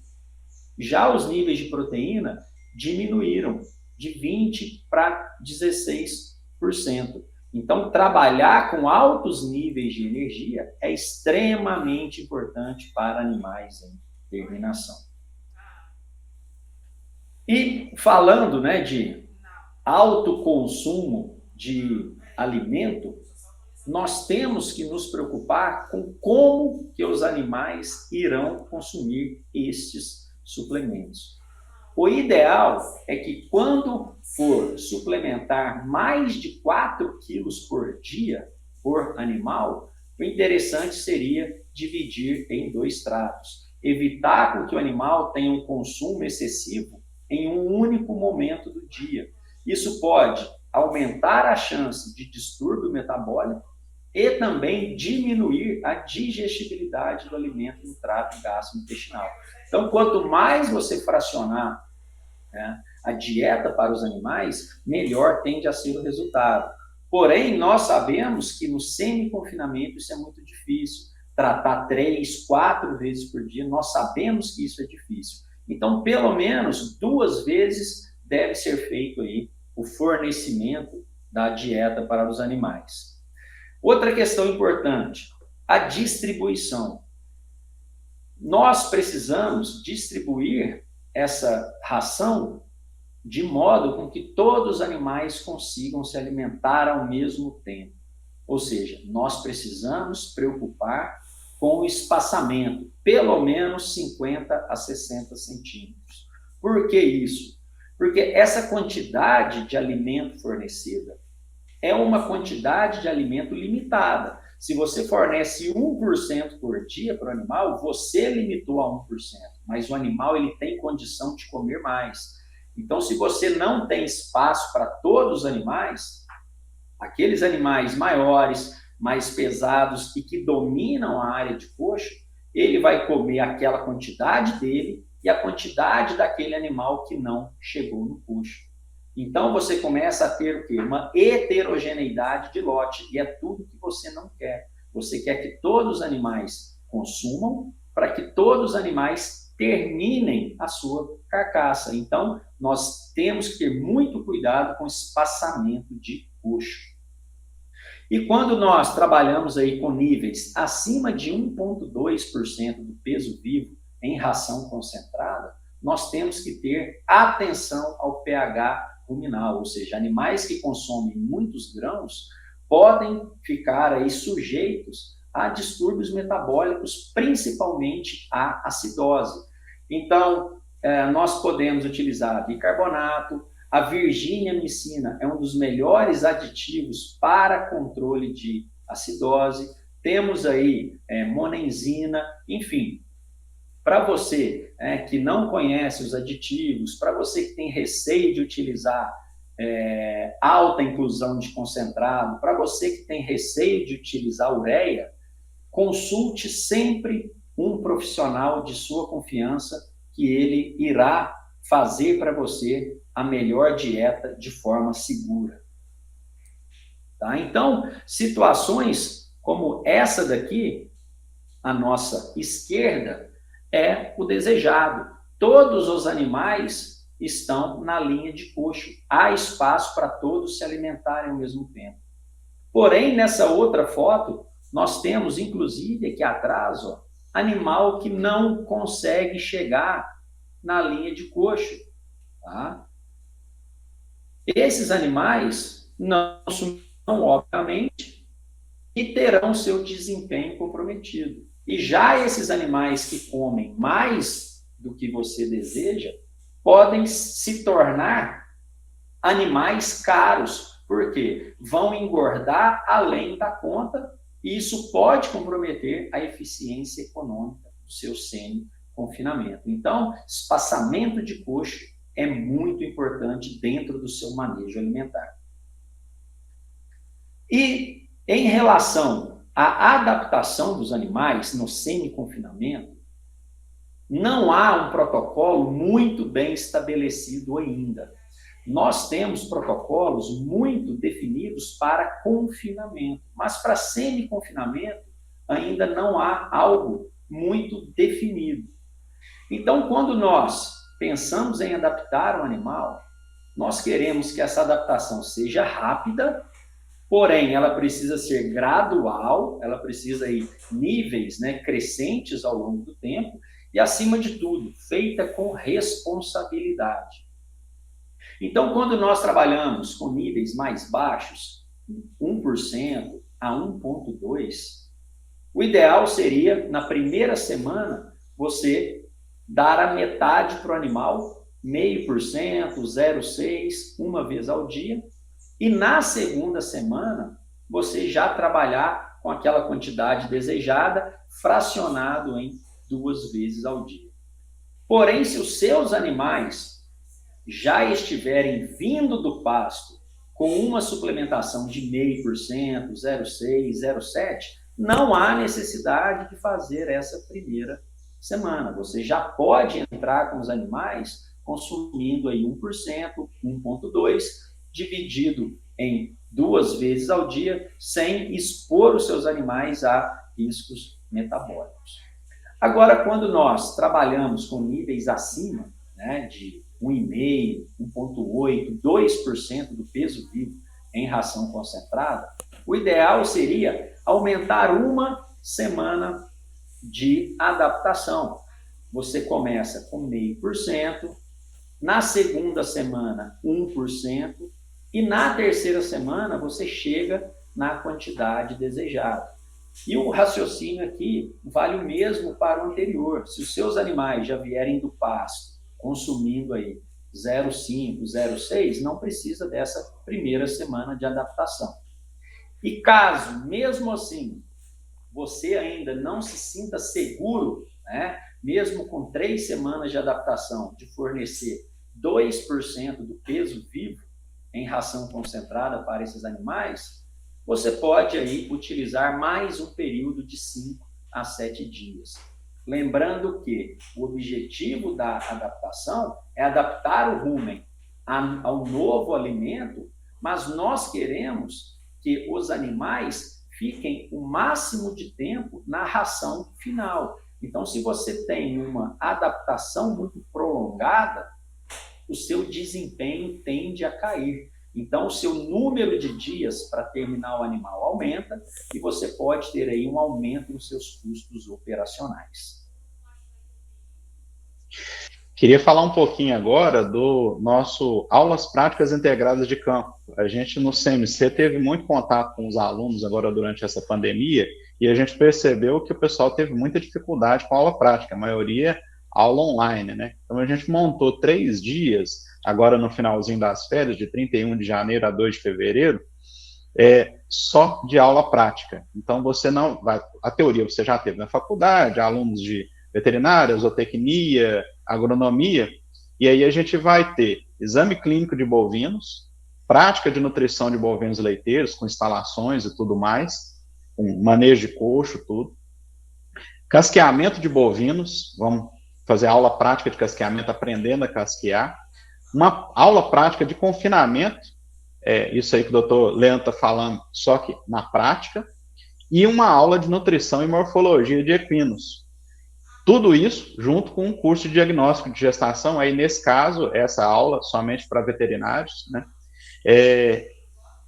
Já os níveis de proteína diminuíram de 20% para 16%. Então, trabalhar com altos níveis de energia é extremamente importante para animais em terminação. E falando, né, de alto consumo de alimento, nós temos que nos preocupar com como que os animais irão consumir estes suplementos. O ideal é que quando for suplementar mais de 4 quilos por dia por animal, o interessante seria dividir em 2 tratos. Evitar com que o animal tenha um consumo excessivo em um único momento do dia. Isso pode aumentar a chance de distúrbio metabólico e também diminuir a digestibilidade do alimento no trato gastrointestinal. Então, quanto mais você fracionar, né, a dieta para os animais, melhor tende a ser o resultado. Porém, nós sabemos que no semi-confinamento isso é muito difícil. Tratar 3, 4 vezes por dia, nós sabemos que isso é difícil. Então, pelo menos 2 vezes deve ser feito aí o fornecimento da dieta para os animais. Outra questão importante, a distribuição. Nós precisamos distribuir essa ração de modo com que todos os animais consigam se alimentar ao mesmo tempo. Ou seja, nós precisamos preocupar com o espaçamento, pelo menos 50 a 60 centímetros. Por que isso? Porque essa quantidade de alimento fornecida é uma quantidade de alimento limitada. Se você fornece 1% por dia para o animal, você limitou a 1%, mas o animal ele tem condição de comer mais. Então, se você não tem espaço para todos os animais, aqueles animais maiores, mais pesados e que dominam a área de coxo, ele vai comer aquela quantidade dele e a quantidade daquele animal que não chegou no coxo. Então, você começa a ter o quê? Uma heterogeneidade de lote, e é tudo que você não quer. Você quer que todos os animais consumam, para que todos os animais terminem a sua carcaça. Então, nós temos que ter muito cuidado com o espaçamento de coxo. E quando nós trabalhamos aí com níveis acima de 1,2% do peso vivo em ração concentrada, nós temos que ter atenção ao pH ruminal, ou seja, animais que consomem muitos grãos podem ficar aí sujeitos a distúrbios metabólicos, principalmente a acidose. Então, nós podemos utilizar bicarbonato, a virginiamicina é um dos melhores aditivos para controle de acidose, temos aí monenzina, enfim. Para você que não conhece os aditivos, para você que tem receio de utilizar alta inclusão de concentrado, para você que tem receio de utilizar ureia, consulte sempre um profissional de sua confiança que ele irá fazer para você a melhor dieta de forma segura. Tá? Então, situações como essa daqui, à nossa esquerda, é o desejado. Todos os animais estão na linha de coxo. Há espaço para todos se alimentarem ao mesmo tempo. Porém, nessa outra foto, nós temos, inclusive, aqui atrás, ó, animal que não consegue chegar na linha de coxo. Tá? Esses animais não consumirão, obviamente, e terão seu desempenho comprometido. E já esses animais que comem mais do que você deseja, podem se tornar animais caros, porque vão engordar além da conta, e isso pode comprometer a eficiência econômica do seu semi-confinamento. Então, espaçamento de coxo é muito importante dentro do seu manejo alimentar. E em relação à adaptação dos animais no semi-confinamento, não há um protocolo muito bem estabelecido ainda. Nós temos protocolos muito definidos para confinamento, mas para semi-confinamento ainda não há algo muito definido. Então, quando nós pensamos em adaptar um animal, nós queremos que essa adaptação seja rápida, porém, ela precisa ser gradual, ela precisa ir níveis crescentes ao longo do tempo e, acima de tudo, feita com responsabilidade. Então, quando nós trabalhamos com níveis mais baixos, 1% a 1,2%, o ideal seria, na primeira semana, você dar a metade para o animal, 0,5%, 0,6%, uma vez ao dia, e na segunda semana, você já trabalhar com aquela quantidade desejada, fracionado em 2 vezes ao dia. Porém, se os seus animais já estiverem vindo do pasto com uma suplementação de 0,5%, 0,6%, 0,7%, não há necessidade de fazer essa primeira semana. Você já pode entrar com os animais consumindo aí 1%, 1,2%, dividido em 2 vezes ao dia, sem expor os seus animais a riscos metabólicos. Agora, quando nós trabalhamos com níveis acima, né, de 1,5%, 1,8%, 2% do peso vivo em ração concentrada, o ideal seria aumentar uma semana de adaptação. Você começa com 0,5%, na segunda semana 1%, e na terceira semana você chega na quantidade desejada. E o raciocínio aqui vale o mesmo para o anterior. Se os seus animais já vierem do pasto consumindo aí 0,5, 0,6, não precisa dessa primeira semana de adaptação. E caso, mesmo assim, você ainda não se sinta seguro, né, mesmo com 3 semanas de adaptação, de fornecer 2% do peso vivo em ração concentrada para esses animais, você pode aí utilizar mais um período de 5 a 7 dias. Lembrando que o objetivo da adaptação é adaptar o rumen ao novo alimento, mas nós queremos que os animais fiquem o máximo de tempo na ração final. Então, se você tem uma adaptação muito prolongada, o seu desempenho tende a cair. Então, o seu número de dias para terminar o animal aumenta e você pode ter aí um aumento nos seus custos operacionais. Queria falar um pouquinho agora do nosso Aulas Práticas Integradas de Campo. A gente no CMC teve muito contato com os alunos agora durante essa pandemia e a gente percebeu que o pessoal teve muita dificuldade com a aula prática, a maioria aula online, né? Então a gente montou 3 dias, agora no finalzinho das férias, de 31 de janeiro a 2 de fevereiro, só de aula prática. Então você não vai, a teoria você já teve na faculdade, alunos de veterinária, zootecnia, agronomia, e aí a gente vai ter exame clínico de bovinos, prática de nutrição de bovinos leiteiros, com instalações e tudo mais, com manejo de coxo, tudo. Casqueamento de bovinos, vamos fazer aula prática de casqueamento, aprendendo a casquear. Uma aula prática de confinamento, isso aí que o doutor Leandro está falando, só que na prática. E uma aula de nutrição e morfologia de equinos. Tudo isso junto com um curso de diagnóstico de gestação, aí nesse caso, essa aula somente para veterinários, né?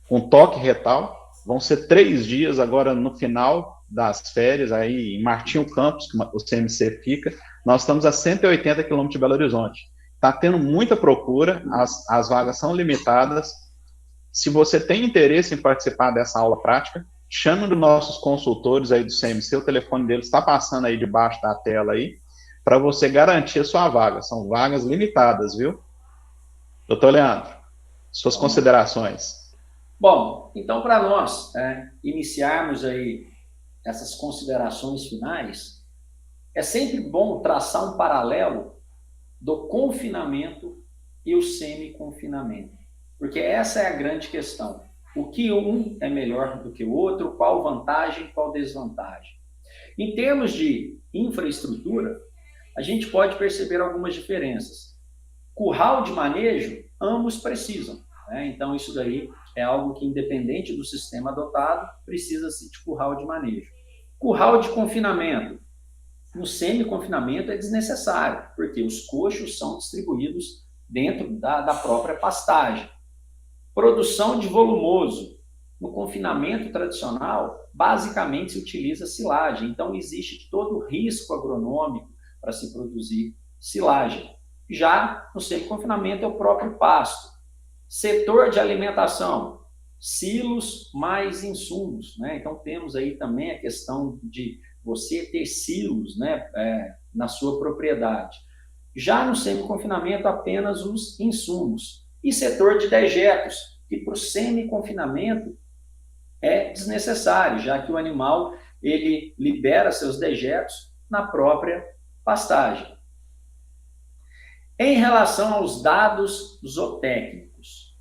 Com toque retal. Vão ser 3 dias agora no final das férias, aí em Martinho Campos, que o CMC fica. Nós estamos a 180 quilômetros de Belo Horizonte. Está tendo muita procura, as vagas são limitadas. Se você tem interesse em participar dessa aula prática, chame um dos nossos consultores aí do CMC, o telefone deles está passando aí debaixo da tela aí, para você garantir a sua vaga. São vagas limitadas, viu? Doutor Leandro, suas considerações. Bom, então para nós iniciarmos aí essas considerações finais, é sempre bom traçar um paralelo do confinamento e o semi-confinamento, porque essa é a grande questão. O que um é melhor do que o outro, qual vantagem, qual desvantagem. Em termos de infraestrutura, a gente pode perceber algumas diferenças. Curral de manejo, ambos precisam, né? Então isso daí é algo que, independente do sistema adotado, precisa-se de curral de manejo. Curral de confinamento. No semi-confinamento é desnecessário, porque os coxos são distribuídos dentro da própria pastagem. Produção de volumoso. No confinamento tradicional, basicamente se utiliza silagem, então existe todo o risco agronômico para se produzir silagem. Já no semi-confinamento é o próprio pasto. Setor de alimentação, silos mais insumos, né? Então temos aí também a questão de você ter silos, né, na sua propriedade. Já no semi-confinamento, apenas os insumos. E setor de dejetos, que para o semi-confinamento é desnecessário, já que o animal ele libera seus dejetos na própria pastagem. Em relação aos dados zootécnicos,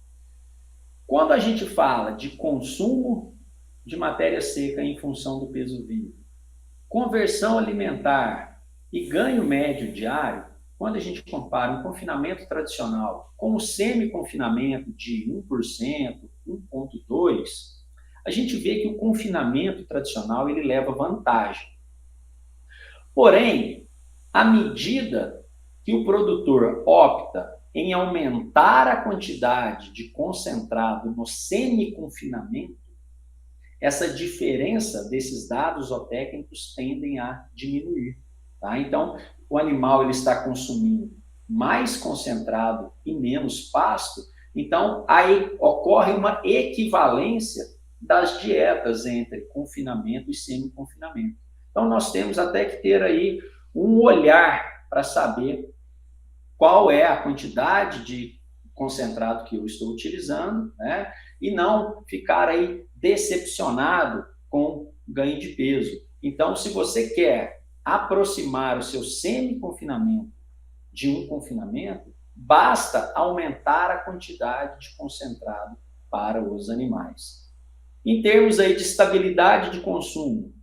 quando a gente fala de consumo de matéria seca em função do peso vivo, conversão alimentar e ganho médio diário, quando a gente compara um confinamento tradicional com o semi-confinamento de 1%, 1,2%, a gente vê que o confinamento tradicional ele leva vantagem. Porém, à medida que o produtor opta em aumentar a quantidade de concentrado no semi-confinamento, essa diferença desses dados zootécnicos tendem a diminuir. Tá? Então, o animal ele está consumindo mais concentrado e menos pasto, então aí ocorre uma equivalência das dietas entre confinamento e semi-confinamento. Então, nós temos até que ter aí um olhar para saber qual é a quantidade de concentrado que eu estou utilizando, né? E não ficar aí decepcionado com ganho de peso. Então, se você quer aproximar o seu semi-confinamento de um confinamento, basta aumentar a quantidade de concentrado para os animais. Em termos aí de estabilidade de consumo,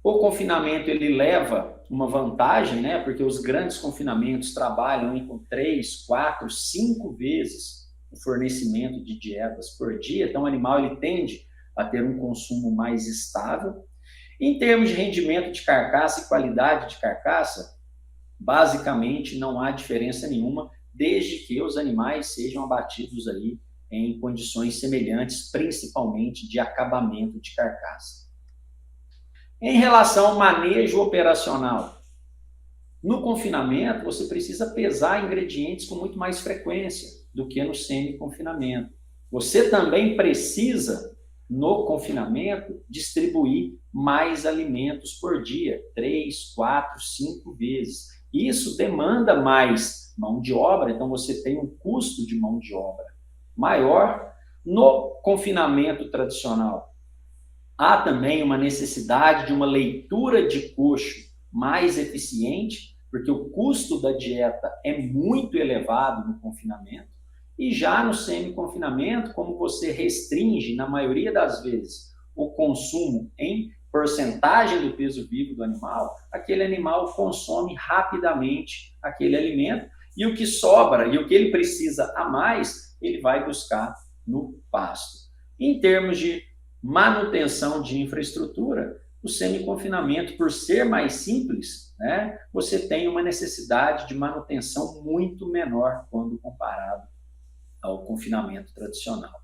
o confinamento ele leva uma vantagem, né? Porque os grandes confinamentos trabalham com 3, 4, 5 vezes o fornecimento de dietas por dia. Então, o animal ele tende a ter um consumo mais estável. Em termos de rendimento de carcaça e qualidade de carcaça, basicamente não há diferença nenhuma, desde que os animais sejam abatidos aí em condições semelhantes, principalmente de acabamento de carcaça. Em relação ao manejo operacional, no confinamento você precisa pesar ingredientes com muito mais frequência do que no semi-confinamento. Você também precisa, no confinamento, distribuir mais alimentos por dia, 3, 4, 5 vezes. Isso demanda mais mão de obra, então você tem um custo de mão de obra maior. No confinamento tradicional, há também uma necessidade de uma leitura de coxo mais eficiente, porque o custo da dieta é muito elevado no confinamento, e já no semi-confinamento, como você restringe, na maioria das vezes, o consumo em porcentagem do peso vivo do animal, aquele animal consome rapidamente aquele alimento, e o que sobra, e o que ele precisa a mais, ele vai buscar no pasto. Em termos de manutenção de infraestrutura, o semi-confinamento, por ser mais simples, né, você tem uma necessidade de manutenção muito menor quando comparado ao confinamento tradicional.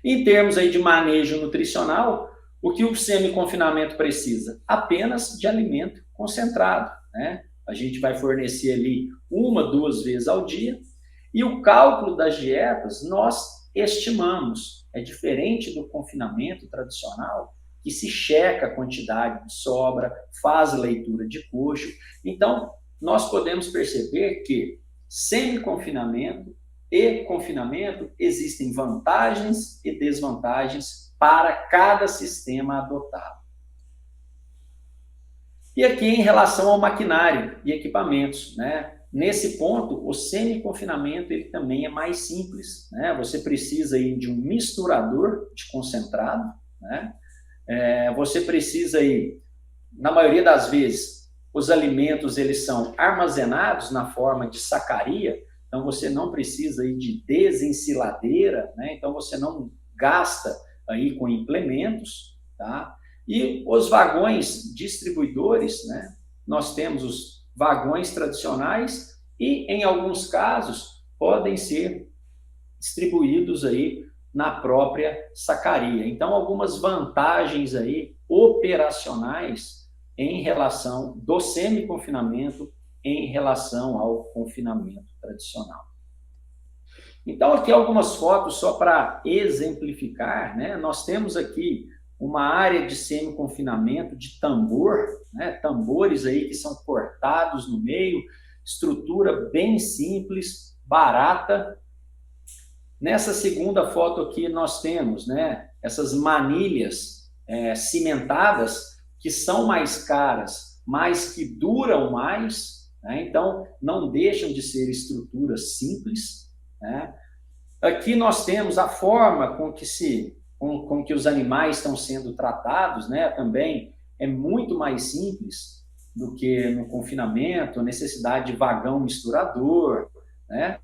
Em termos aí de manejo nutricional, o que o semi-confinamento precisa? Apenas de alimento concentrado, né? A gente vai fornecer ali 1, 2 vezes ao dia, e o cálculo das dietas nós estimamos. É diferente do confinamento tradicional, que se checa a quantidade de sobra, faz a leitura de coxo. Então, nós podemos perceber que semi-confinamento e confinamento existem vantagens e desvantagens para cada sistema adotado. E aqui em relação ao maquinário e equipamentos, né? Nesse ponto, o semi-confinamento ele também é mais simples, né? Você precisa aí de um misturador de concentrado, né? Você precisa aí, na maioria das vezes, os alimentos eles são armazenados na forma de sacaria, então você não precisa aí de desensiladeira, né? Então você não gasta aí com implementos, tá? E os vagões distribuidores, né? Nós temos os vagões tradicionais e, em alguns casos, podem ser distribuídos aí na própria sacaria. Então, algumas vantagens aí operacionais em relação do semi-confinamento em relação ao confinamento tradicional. Então, aqui algumas fotos só para exemplificar, né? Nós temos aqui uma área de semi-confinamento de tambor, né? Tambores aí que são cortados no meio, estrutura bem simples, barata. Nessa segunda foto aqui nós temos, né, essas manilhas cimentadas que são mais caras, mas que duram mais, né? Então não deixam de ser estruturas simples, né? Aqui nós temos a forma com que os animais estão sendo tratados, né? Também é muito mais simples do que no confinamento, necessidade de vagão misturador, né?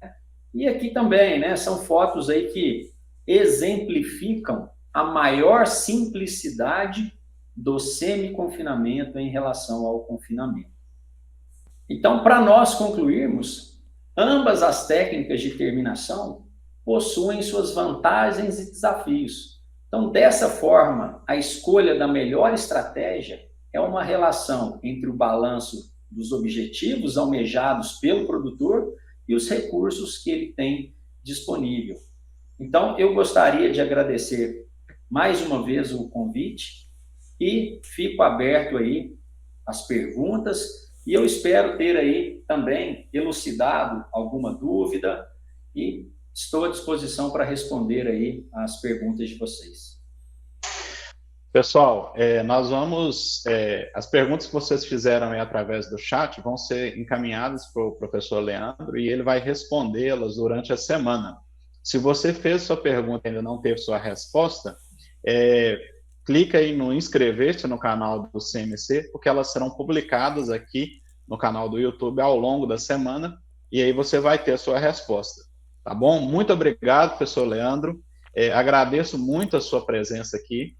E aqui também, né? São fotos aí que exemplificam a maior simplicidade do semi-confinamento em relação ao confinamento. Então, para nós concluirmos, ambas as técnicas de terminação possuem suas vantagens e desafios. Então, dessa forma, a escolha da melhor estratégia é uma relação entre o balanço dos objetivos almejados pelo produtor e os recursos que ele tem disponível. Então, eu gostaria de agradecer mais uma vez o convite e fico aberto aí às perguntas e eu espero ter aí também elucidado alguma dúvida e estou à disposição para responder aí as perguntas de vocês. Pessoal, nós vamos... as perguntas que vocês fizeram aí através do chat vão ser encaminhadas para o professor Leandro e ele vai respondê-las durante a semana. Se você fez sua pergunta e ainda não teve sua resposta, clica aí no inscrever-se no canal do CMC, porque elas serão publicadas aqui no canal do YouTube ao longo da semana e aí você vai ter a sua resposta. Tá bom? Muito obrigado, professor Leandro. Agradeço muito a sua presença aqui.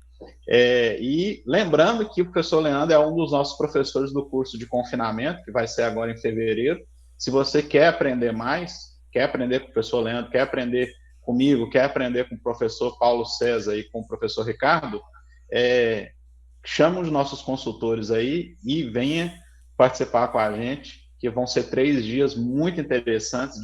E lembrando que o professor Leandro é um dos nossos professores do curso de confinamento, que vai ser agora em fevereiro. Se você quer aprender mais, quer aprender com o professor Leandro, quer aprender comigo, quer aprender com o professor Paulo César e com o professor Ricardo, chama os nossos consultores aí e venha participar com a gente, que vão ser 3 dias muito interessantes,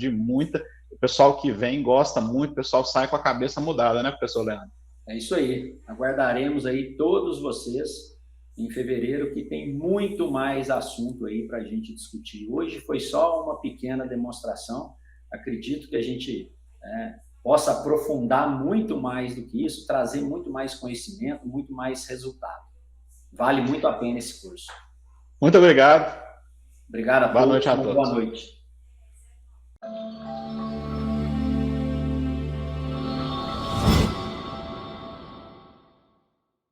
o pessoal que vem gosta muito, o pessoal sai com a cabeça mudada, né, professor Leandro? É isso aí. Aguardaremos aí todos vocês em fevereiro, que tem muito mais assunto aí para a gente discutir. Hoje foi só uma pequena demonstração. Acredito que a gente possa aprofundar muito mais do que isso, trazer muito mais conhecimento, muito mais resultado. Vale muito a pena esse curso. Muito obrigado. Obrigado a todos. Boa noite a todos. Boa noite.